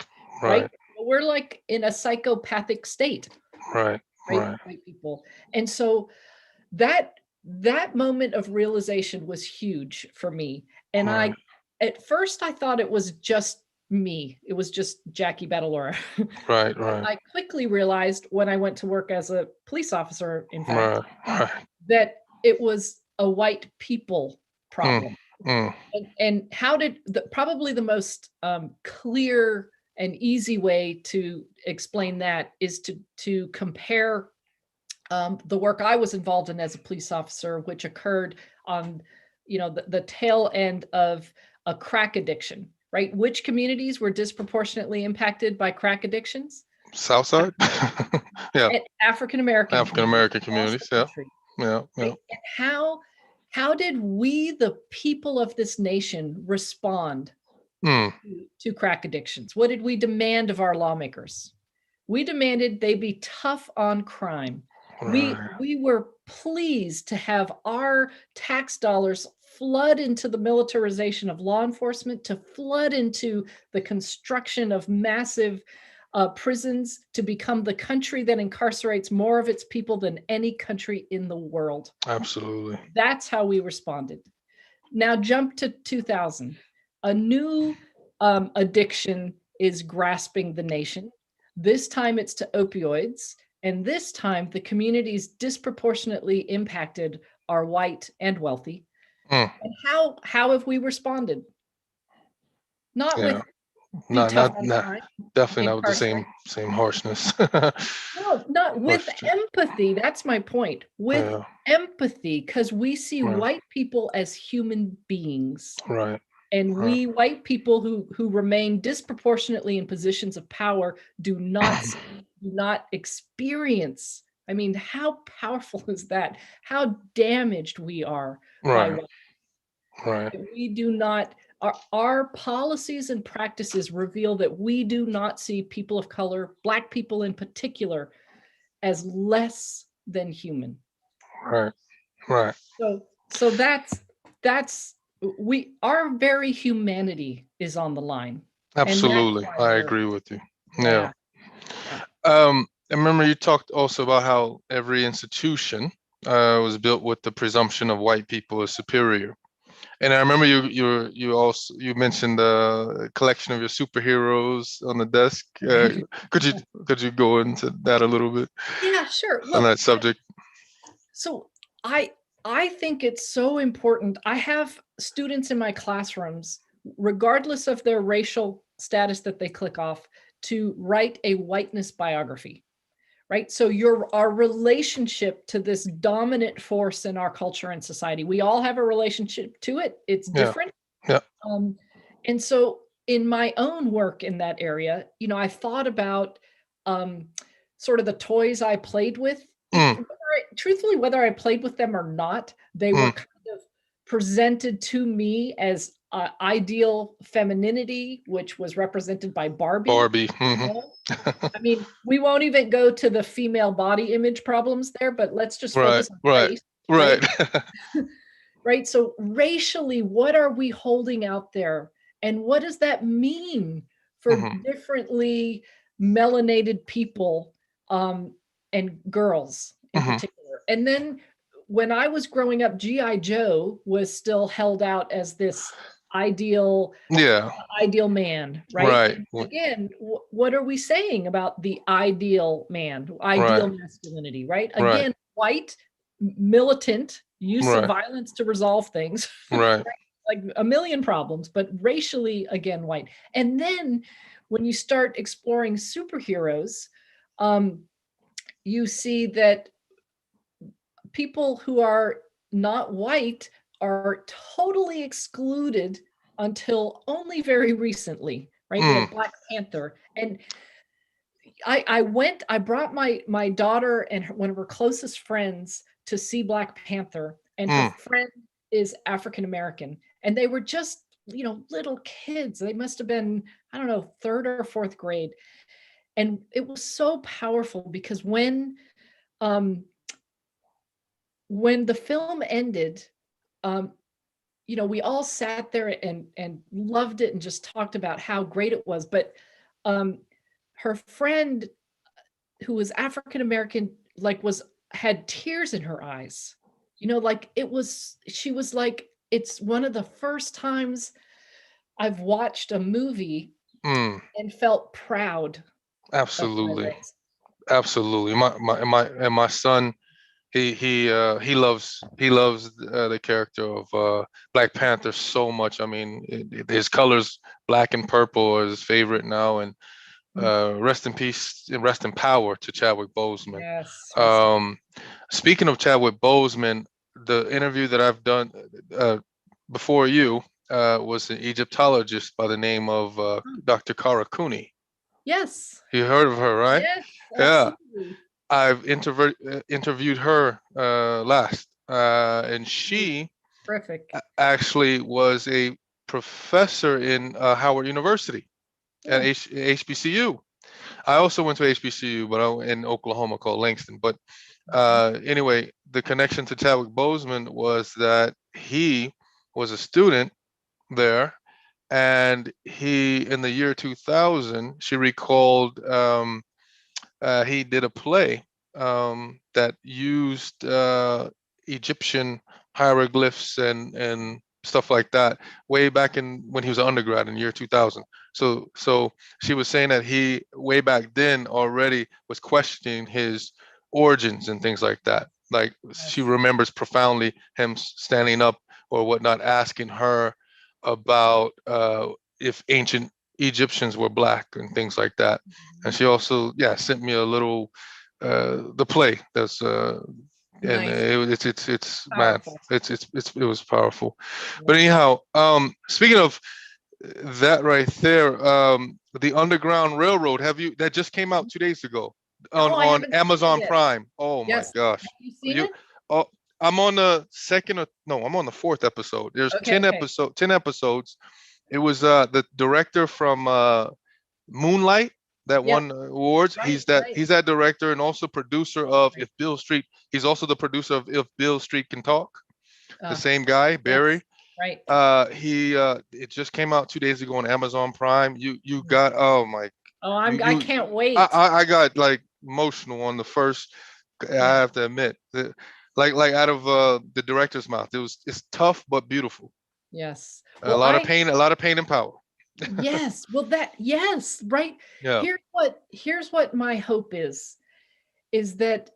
right? Right. We're like in a psychopathic state, Right. right? Right. White people. And so that that moment of realization was huge for me. And Right. I at first I thought it was just me. It was just Jackie Battalora. Right. But Right. I quickly realized when I went to work as a police officer, in fact, Right. Right. that it was a white people Mm, problem. mm, And how did probably the most clear and easy way to explain that is to compare the work I was involved in as a police officer, which occurred on, the tail end of a crack addiction. Right? Which communities were disproportionately impacted by crack addictions? Southside. Yeah. African American African communities American across the communities. Yeah. country, Yeah. Yeah. right? And how did we, the people of this nation, respond Mm, to crack addictions? What did we demand of our lawmakers? We demanded they be tough on crime. We right. we were pleased to have our tax dollars flood into the militarization of law enforcement, to flood into the construction of massive prisons, to become the country that incarcerates more of its people than any country in the world. Absolutely. That's how we responded. Now jump to 2000. A new addiction is grasping the nation. This time it's to opioids. And this time the communities disproportionately impacted are white and wealthy. Mm, And how have we responded? Not yeah. with be Not. tough Not. on Not. crime, Definitely not with the incarcerate. same harshness. No, not with Harsh. empathy. That's my point. With Yeah. empathy, because we see Right. white people as human beings. Right. And Right. we white people who remain disproportionately in positions of power do not experience. I mean, how powerful is that? How damaged we are by Right. what Right. we do not Our policies and practices reveal that we do not see people of color, Black people in particular, as less than human. Right. Right. So our very humanity is on the line. And that's Absolutely. why I we're, agree with you. Yeah. yeah, yeah. I remember you talked also about how every institution was built with the presumption of white people as superior. And I remember you mentioned the collection of your superheroes on the desk. Could you could you go into that a little bit Yeah, sure. on Look, that subject? so I think it's so important. I have students in my classrooms, regardless of their racial status that they click off, to write a whiteness biography. Right. So our relationship to this dominant force in our culture and society, we all have a relationship to it. It's Yeah. different. Yeah. And so in my own work in that area, I thought about sort of the toys I played with. Mm, Truthfully, whether I played with them or not, they were mm. kind of presented to me as ideal femininity, which was represented by Barbie. Barbie. You know? I mean, we won't even go to the female body image problems there, but let's just Right. focus on Right. race, Right. right? Right. So racially, what are we holding out there? And what does that mean for Hmm. differently melanated people and girls in Hmm. particular? And then when I was growing up, G.I. Joe was still held out as this ideal Yeah. ideal man, right? Right. And again, what are we saying about the ideal man, ideal Right. masculinity, right? Right. Again, white, militant, use of Right. violence to resolve things, Right. like a million problems, but racially, again, white. And then when you start exploring superheroes, um, you see that people who are not white are totally excluded until only very recently, right? Mm, Like Black Panther. And I brought my daughter and one of her closest friends to see Black Panther, and her mm, friend is African American. And they were just, little kids. They must have been, I don't know, third or fourth grade. And it was so powerful because um, when the film ended, um, we all sat there and loved it and just talked about how great it was. But um, her friend, who was African American, like had tears in her eyes. Like she was like, it's one of the first times I've watched a movie mm. and felt proud of my Absolutely. race. Absolutely. My son, he loves the character of Black Panther so much. I mean, his colors, black and purple, are his favorite now. And rest in peace and rest in power to Chadwick Boseman. Yes, rest in Um, Speaking of Chadwick Boseman, the interview that I've done uh, before you was an Egyptologist by the name of peace. Dr. Kara Cooney. Yes, You heard of her, right? yes, Yeah. absolutely. I've interviewed her last, and She's she terrific. actually was a professor in Howard University at Oh, HBCU. I also went to HBCU, but in Oklahoma called Langston. But mhm. anyway, the connection to Chadwick Boseman was that he was a student there, and in the year 2000, she recalled he did a play that used Egyptian hieroglyphs and stuff like that way back in when he was an undergrad in year 2000. So she was saying that he way back then already was questioning his origins and things like that. Like she Yes. remembers profoundly him standing up or whatnot, asking her about if ancient Egyptians were black and things like that. And Mhm. she also, yeah, sent me a little the play that's and Nice. it's man, Powerful. it was powerful. But Yeah. anyhow, speaking of that right there, the Underground Railroad, have you that just came out 2 days ago Oh, I on haven't seen it Amazon yet. Prime? Oh my Yes. gosh. Have you seen You it? oh, I'm on the second or no, I'm on the fourth episode. There's Okay, okay. 10 episodes. It was the director from Moonlight that Yep. won awards. Right. Right. He's that director and also producer of If Bill Street. He's also the producer of If Bill Street Can Talk. The Uh, same guy, Barry. yes. Right. He it just came out 2 days ago on Amazon Prime. You got, oh my, Oh, I you can't wait. I got like emotional on the first. I Yeah. have to admit, like out of the director's mouth, it's tough but beautiful. Yes. A Well, lot of pain, a lot of pain and power. yes. Well, yes, right. Yeah, Here's what my hope is that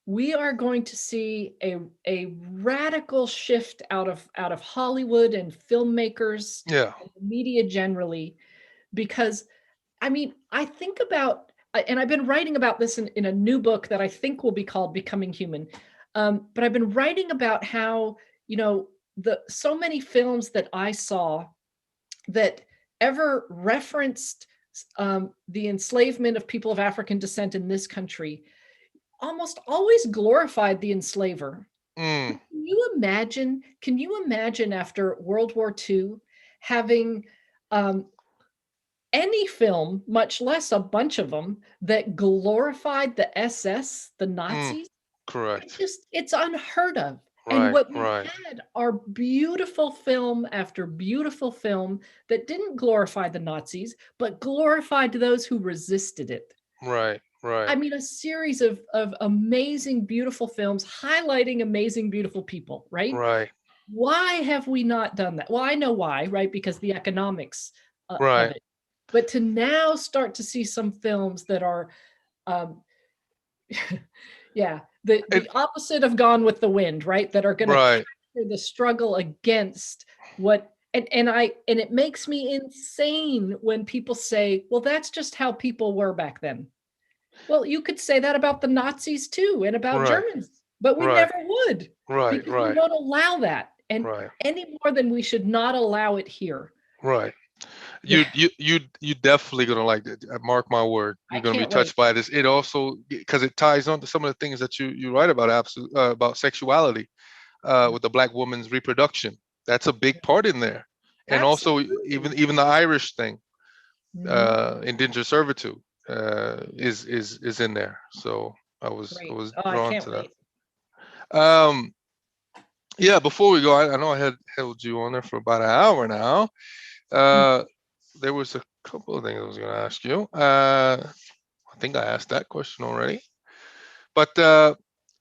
we are going to see a radical shift out of Hollywood and filmmakers yeah, and the media generally, because I mean, I think about, and I've been writing about this in a new book that I think will be called Becoming Human. But I've been writing about how, the so many films that I saw that ever referenced the enslavement of people of African descent in this country almost always glorified the enslaver. mm, Can you imagine after World War II having um, any film, much less a bunch of them, that glorified the SS, the mm, Nazis? correct. It's unheard of. And Right, what we right, had are beautiful film after beautiful film that didn't glorify the Nazis, but glorified those who resisted it. right, I right, mean, a series of amazing, beautiful films highlighting amazing, beautiful people, right? right, Why have we not done that? Well, I know why, right? Because the economics of right. it. But to now start to see some films that are, um, yeah, the It, the opposite of Gone with the Wind, right? That are going to right, capture the struggle against what. And it makes me insane when people say, "Well, that's just how people were back then." Well, you could say that about the Nazis too and about right, Germans, but we right, never would, right, because we right, won't allow that. And right, any more than we should not allow it here. right. Yeah, You definitely gonna like it. Mark my word. I You're gonna be can't wait. touched by this. It also, because it ties on to some of the things that you write about, about sexuality, with the black woman's reproduction. That's a big part in there, and also Absolutely. even the Irish thing, Mhm. indentured servitude, is in there. So I Great. was Oh, I drawn can't to wait. that. Yeah. Before we go, I know I had held you on there for about an hour now. Uh, there was a couple of things I was going to ask you. I think I asked that question already, but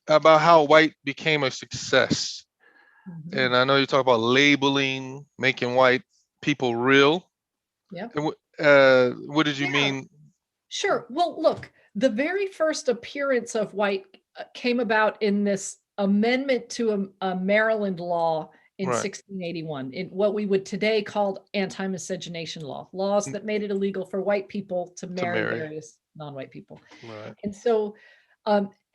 about how white became a success. Mhm. And I know you talk about labeling, making white people real. Yeah. And what did you Yeah. mean? Sure. Well, look, the very first appearance of white came about in this amendment to a Maryland law in Right. 1681, in what we would today call anti-miscegenation laws that made it illegal for white people to To marry marry. various non-white people. Right. And so,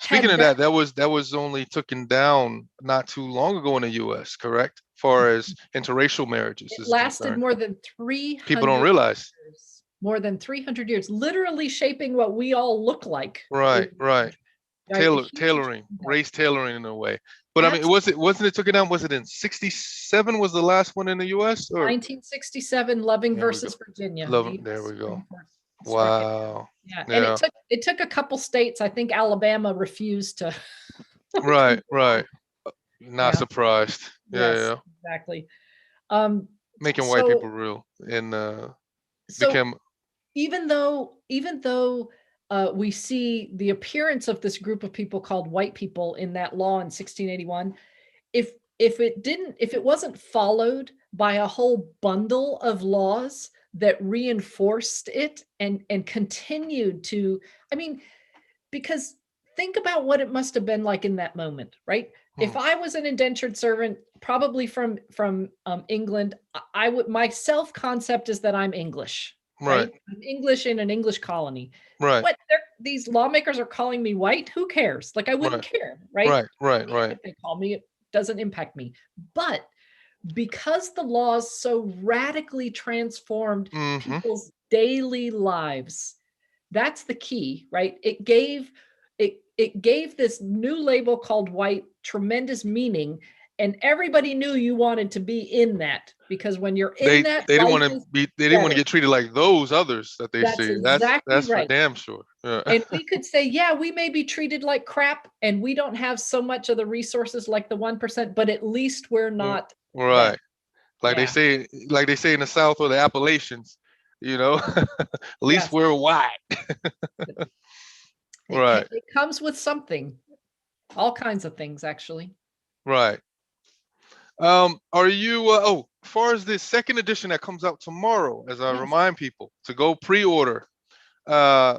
Speaking had of that, that, that was only taken down not too long ago in the U.S. Correct, far as interracial marriages it is lasted concerned. more than People don't 300 realize. years, more than 300 years, literally shaping what we all look like in Right, this right. country, right? A huge Tailoring, impact. race tailoring in a way. But I mean, Absolutely. wasn't it took it down? Was it in '67? Was the last one in the U.S. or 1967, Loving there we go. versus Virginia, Love the it. There US we go. Supreme Court struck it down. Wow. Yeah, and it Yeah. took a couple states. I think Alabama refused to. Right. Right. Not Yeah. surprised. Yeah. Yes. Yeah. Exactly. Um. Making white So people real and so became. even though we see the appearance of this group of people called white people in that law in 1681, if if it wasn't followed by a whole bundle of laws that reinforced it and continued to, I mean, because think about what it must have been like in that moment, right? Hmm, If I was an indentured servant, probably from England, I would, my self concept is that I'm English, right. right? I'm English in an English colony. Right. What these lawmakers are calling me white? Who cares? Like I wouldn't Right. care, right? Right. Right. Right. If they call me, it doesn't impact me. But because the laws so radically transformed Mm-hmm. people's daily lives, that's the key, right? It gave this new label called white tremendous meaning, and everybody knew you wanted to be in that, because when you're in They that, they didn't life want to is be. They didn't want to better. get treated like those others that they That's see. exactly That's for right. damn sure. Yeah. And we could say, yeah, we may be treated like crap and we don't have so much of the resources like the 1%, but at least we're not them. Right. Yeah. Like they say in the South or the Appalachians, at least Yes. we're white. Right. It comes with something, all kinds of things, actually. Right. Are you? As far as the second edition that comes out tomorrow, as I Yes. remind people to go pre-order, uh,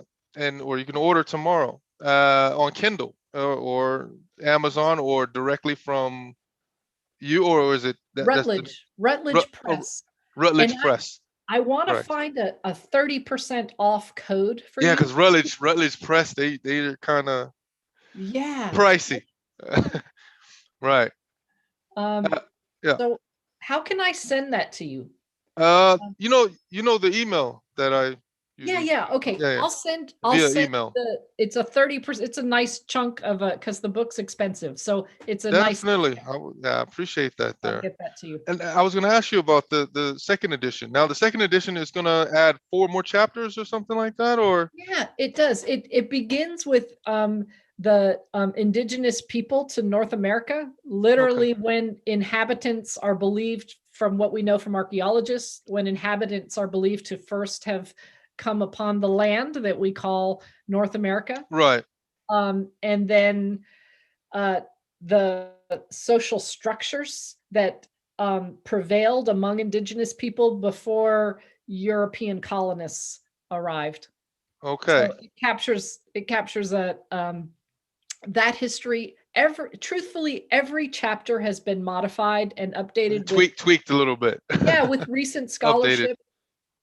or you can order tomorrow on Kindle or Amazon or directly from you, or is it that's the Rutledge Ru- Press. And Rutledge Press? I want to Correct. find a 30% off code for Yeah, because you. Rutledge Press, they're kind of Yeah. pricey. Right. Um, Uh, yeah. so how can I send that to you? Um, The email that I Yeah, usually. yeah. Okay. Yeah, yeah. I'll Via send email. it's a 30%, it's a nice chunk of because the book's expensive. So it's a nice Definitely. discount. I appreciate that I'll there. get that to you. And I was going to ask you about the second edition. Now, the second edition is going to add 4 more chapters or something like that, or? Yeah, it does. It begins with the indigenous people to North America, Okay. literally when inhabitants are believed, from what we know from archaeologists, when inhabitants are believed to first have come upon the land that we call North America. Right. And then uh, the social structures that prevailed among indigenous people before European colonists arrived. Okay. So it captures that history. Truthfully, every chapter has been modified and updated with, Tweaked a little bit. yeah, with recent Updated. scholarship.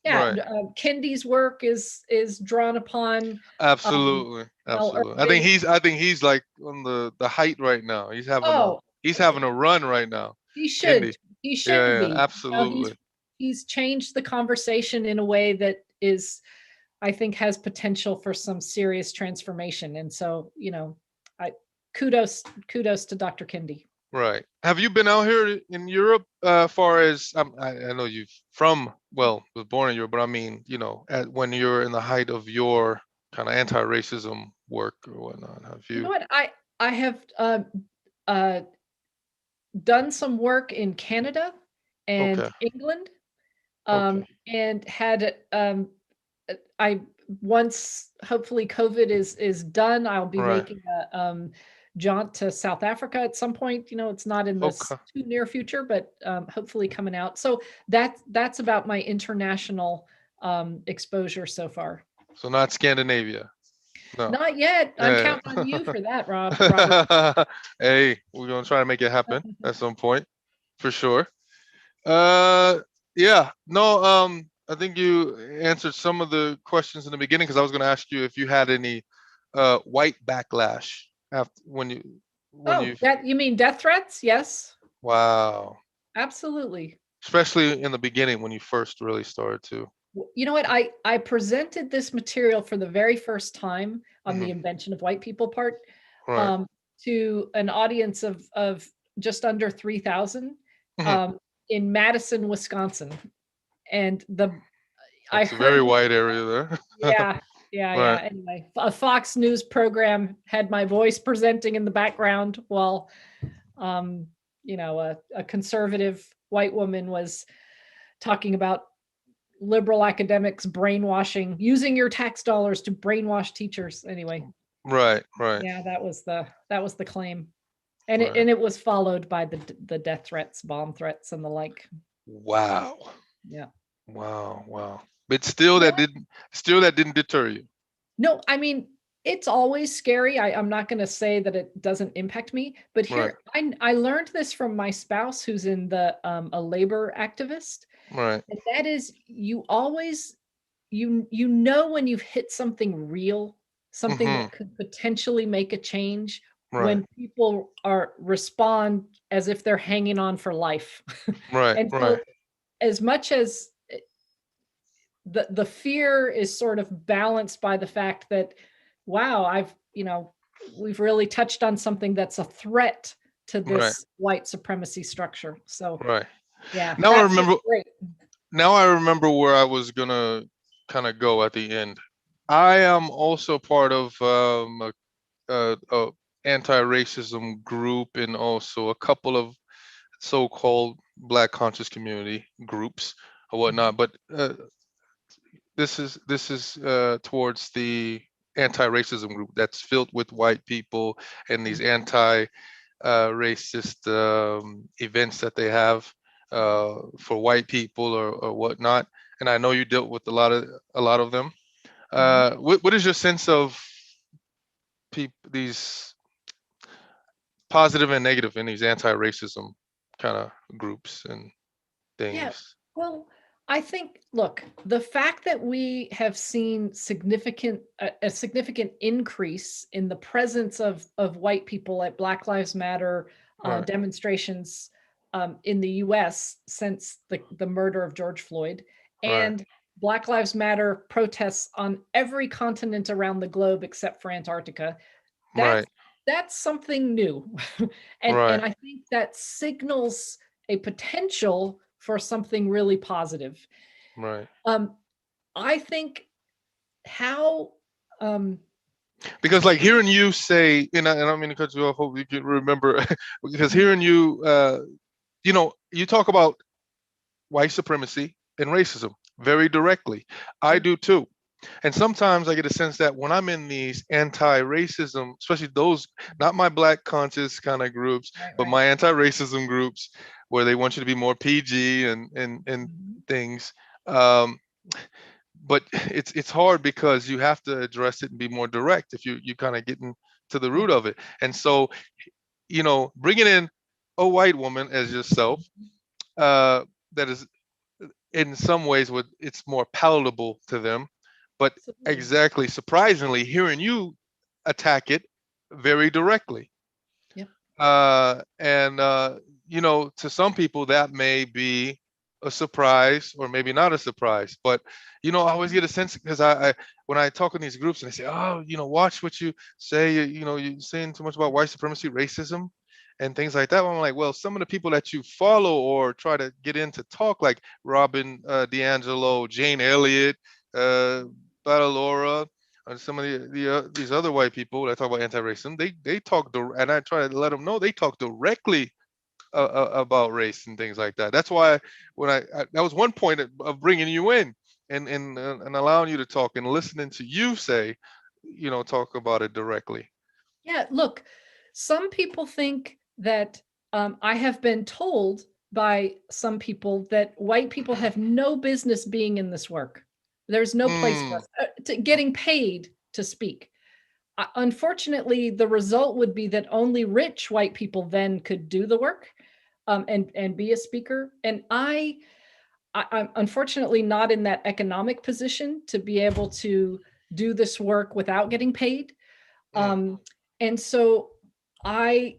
Yeah, Right. Kendi's work is drawn upon. Um, Absolutely. Absolutely. Irving. I think he's like on the height right now. Oh, He's having a run right now. he should. Kendi. He Yeah, should yeah, be. absolutely. He's changed the conversation in a way that is, I think, has potential for some serious transformation. And so, I kudos to Dr. Kendi. Right. Have you been out here in Europe? Far as I know you've was born in Europe, but I mean, when you're in the height of your kind of anti-racism work or whatnot, have You know you? what? I have uh, done some work in Canada and Okay. England, Okay. and had I once, hopefully COVID is done, I'll be Right. making a jaunt to South Africa at some point. It's not in this Okay. too near future, but hopefully coming out. So that's about my international exposure so far. So not Scandinavia. No. Not yet. I'm Yeah. counting on you for that, Robert. Hey, we're gonna try to make it happen at some point, for sure. Uh, yeah. No. I think you answered some of the questions in the beginning because I was gonna ask you if you had any white backlash after when Oh, you. that you mean death threats? Yes, Wow. absolutely. Especially in the beginning when you first really started to. You know what? I presented this material for the very first time on the Hmm. invention of white people part, Right. um, to an audience of just under 3,000, Hmm. um, in Madison, Wisconsin, and I That's a very heard the, wide area there. yeah, yeah, yeah. Right. Anyway, a Fox News program had my voice presenting in the background while, um, a conservative white woman was talking about liberal academics brainwashing, using your tax dollars to brainwash teachers. Anyway, Right. Right. yeah, that was the claim, and it Right. and it was followed by the death threats, bomb threats, and the like. Wow. Yeah. Wow. Wow. But You know what? still that didn't deter you. No, I mean, it's always scary. I'm not going to say that it doesn't impact me, but Right. here I learned this from my spouse, who's in the a labor activist, Right. and that is, you always you know when you've hit something real, something Hmm. that could potentially make a change, Right. when people are respond as if they're hanging on for life. Right. And Right. so, as much as the fear is sort of balanced by the fact that, wow, we've really touched on something that's a threat to Right. this white supremacy structure. So Right. yeah, Now I that's remember. just great. Now I remember where I was gonna kind of go at the end. I am also part of a anti-racism group and also a couple of so-called Black conscious community groups or Mhm. whatnot. But this is towards the anti-racism group that's filled with white people and these Mhm. anti-racist events that they have for white people or whatnot. And I know you dealt with a lot of them. Mhm. What is your sense of these positive and negative in these anti-racism kind of groups and Yeah. things? Well, I think, look, the fact that we have seen a significant increase in the presence of white people at Black Lives Matter Right, demonstrations in the U.S. since the murder of George Floyd, right, and Black Lives Matter protests on every continent around the globe except for Antarctica, right, that's that's something new. And right, I think that signals a potential for something really positive. right. Um, I think how um, Because like hearing you say, and I don't mean to cut you off, hope you can remember, because Mhm. hearing you, you talk about white supremacy and racism very directly. I Yeah, do too. And sometimes I get a sense that when I'm in these anti-racism, especially those, not my black conscious kind of groups, right, but right. my anti-racism groups, where they want you to be more PG and Mhm. things. Um, but it's hard because you have to address it and be more direct if you kind of getting to the Yeah. root of it. And so, bringing in a white woman as yourself, Mhm. uh, that is in some ways what it's more palatable to them, but Absolutely. exactly surprisingly hearing you attack it very directly, Yep. and to some people that may be a surprise or maybe not a surprise, but I always Mhm. get a sense because I when I talk in these groups and they say, oh, watch what you say, you're saying too much about white supremacy, racism, and things like that. I'm like, well, some of the people that you follow or try to get in to talk, like Robin D'Angelo, Jane Elliott, uh, Battalora, and some of these other white people that talk about anti-racism, they talk and I try to let them know they talk directly about race and things like that. That's why that was one point of bringing you in and allowing you to talk and listening to you say, talk about it directly. Yeah, look, some people think that I have been told by some people that white people have no business being in this work. There's no place for Mm, us getting paid to speak. Unfortunately, the result would be that only rich white people then could do the work and be a speaker. And I'm unfortunately not in that economic position to be able to do this work without getting paid. mm, Um, and so I,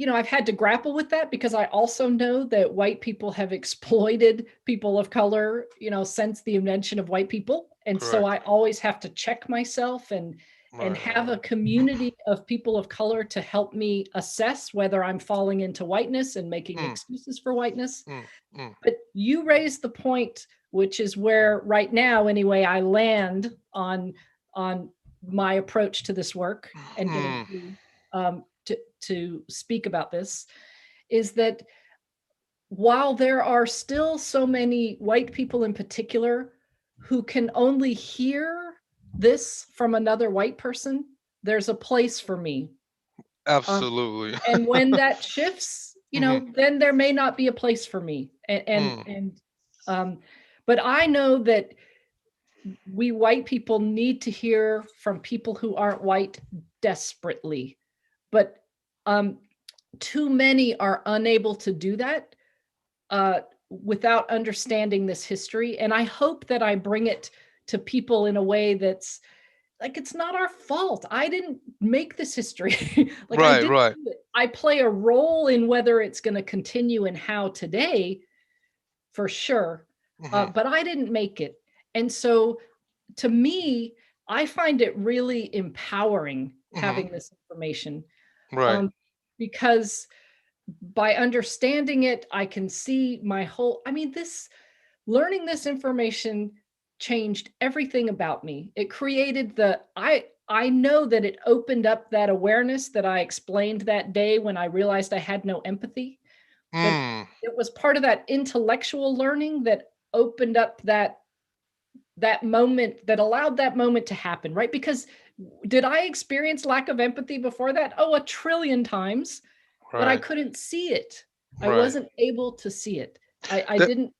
I've had to grapple with that because I also know that white people have exploited people of color, since the invention of white people. And so correct. I always have to check myself and Right. have a community of people of color to help me assess whether I'm falling into whiteness and making Mm, excuses for whiteness. mm, mm, But you raised the point, which is where right now anyway I land on my approach to this work and getting mm, paid to speak about this, is that while there are still so many white people in particular who can only hear this from another white person, there's a place for me. Um, absolutely. and when that shifts, Hmm. then there may not be a place for me. Mm, Um, but I know that we white people need to hear from people who aren't white desperately. But um, too many are unable to do that without understanding this history. And I hope that I bring it to people in a way that's like, it's not our fault. I didn't make this history. Like, I right, didn't right. do it. I play a role in whether it's going to continue and how today, for sure. Hmm. But I didn't make it. And so to me, I find it really empowering Hmm. having this information. Right. Um, because by understanding it, I can see my whole, I mean, learning this information changed everything about me. It created I know that it opened up that awareness that I explained that day when I realized I had no empathy. But Mm, it was part of that intellectual learning that opened up that moment, that allowed that moment to happen, right? Because did I experience lack of empathy before that? Oh, a trillion times, but I right, couldn't see it. I right. wasn't able to see it. I That didn't,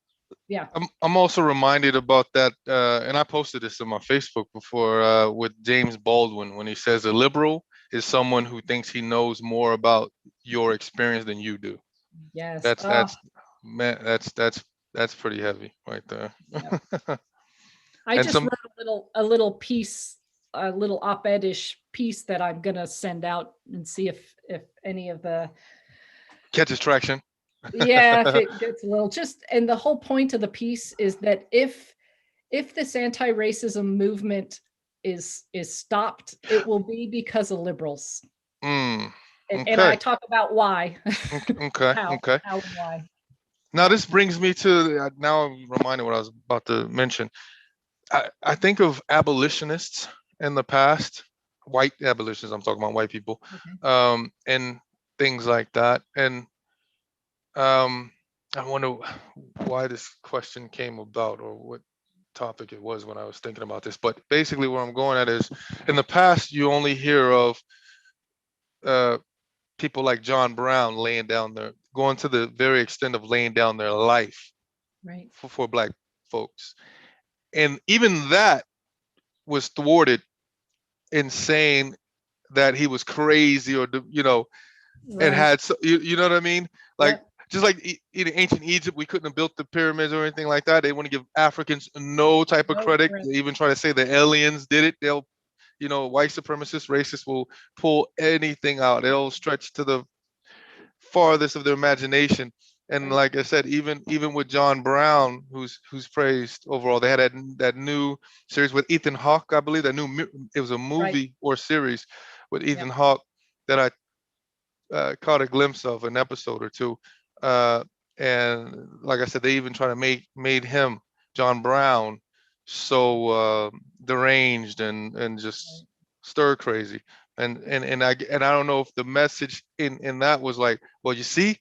yeah, I'm also reminded about that, and I posted this on my Facebook before, with James Baldwin when he says a liberal is someone who thinks he knows more about your experience than you do. yes. That's man, that's pretty heavy right there. Yeah. I And just some wrote a little piece, a little op-ed-ish piece that I'm gonna send out and see if any of the, catches traction. yeah, if it gets a little, just, and the whole point of the piece is that if this anti-racism movement is stopped, it will be because of liberals. Mm, And I okay, talk about why, okay, how okay. how and why. Now Yeah. this brings me to, now I'm reminded what I was about to mention. I think of abolitionists in the past, white abolitionists. I'm talking about white people, Okay. and things like that. And um, I wonder why this question came about, or what topic it was when I was thinking about this. But basically, where I'm going at is, in the past, you only hear of uh, people like John Brown laying down their, going to the very extent of laying down their life Right. for black folks, and even that was thwarted in saying that he was crazy, or it Right. had you know what I mean, like, Yep. just like in ancient Egypt we couldn't have built the pyramids or anything like that. They want to give Africans no type of No credit. credit. They even try to say the aliens did it. They'll, white supremacists, racists will pull anything out. They'll stretch to the farthest of their imagination. And Right. like I said, even with John Brown, who's praised overall, they had that new series with Ethan Hawke, I believe. It was a Right. movie or series with Ethan Yep. Hawke that I caught a glimpse of an episode or two. Uh, and like I said, they even try to made him, John Brown, so deranged and just Right. stir crazy. And I don't know if the message in that was like, well, you see,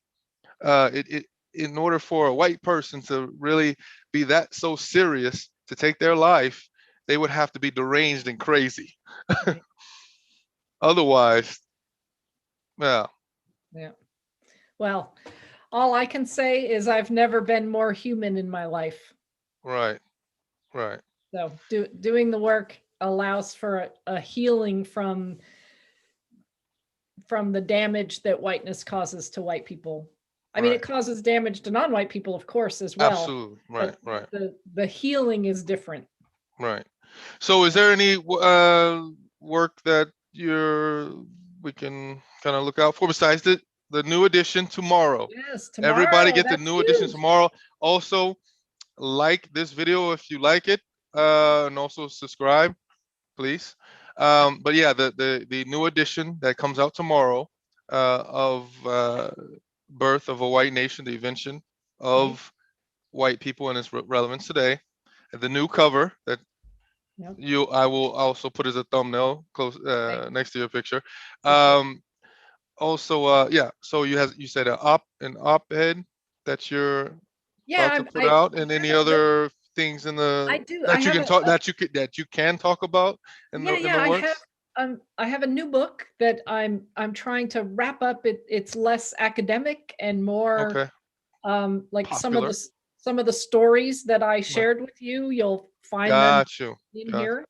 it in order for a white person to really be that so serious to take their life, they would have to be deranged and crazy. Right. Otherwise, yeah, Yeah. Well, all I can say is I've never been more human in my life. right, right. So doing the work allows for a healing from the damage that whiteness causes to white people. I mean, it Right. causes damage to non-white people, of course, as well, Absolutely. Right. but Right. the healing is different. Right. So, is Yeah. there any work that we can kind of look out for besides the new edition tomorrow? Yes, Everybody tomorrow. get the That's new edition huge. tomorrow. Also, like this video if you like it, and also subscribe, please. But yeah, the new edition that comes out tomorrow, of Birth of a White Nation, the invention Right. of white people and its relevance today. The new cover that Yep. I will also put as a thumbnail close, Okay. next to your picture. Perfect. Um, Also, yeah. So you said an op-ed that you're Yeah, about to put I out, and any have a other things in I the do. I that you have can talk that you can talk about in yeah, the yeah, works. I have a new book that I'm trying to wrap up. It's less academic and more Okay, like popular. some of the stories that I Right. shared with you. You'll find them Got you. in Got here.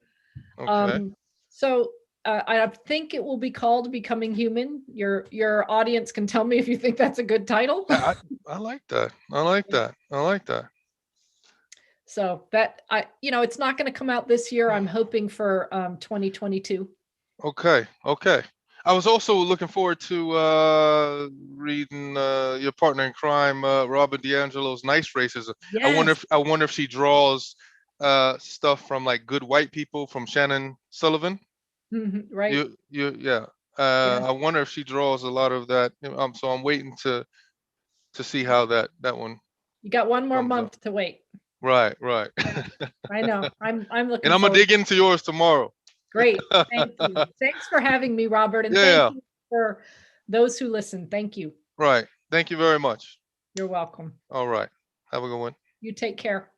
okay. Um, so I think it will be called Becoming Human. Your audience can tell me if you think that's a good title. I like that. I like that. I like that. So that it's not going to come out this year. I'm hoping for 2022. Okay. Okay. I was also looking forward to reading your partner in crime, Robin DiAngelo's Nice Racism. Yes. I wonder if she draws stuff from like Good White People from Shannon Sullivan. Right. Yeah. Yeah. I wonder if she draws a lot of that. So I'm waiting to see how that one You got one more comes up. month to wait. Right, right. Yeah, I know. I'm And looking I'm gonna forward. dig into yours tomorrow. Great. Thank you. Thanks for having me, Robert. And Yeah, thank yeah. you for those who listen. Thank you. Right. Thank you very much. You're welcome. All right. Have a good one. You take care.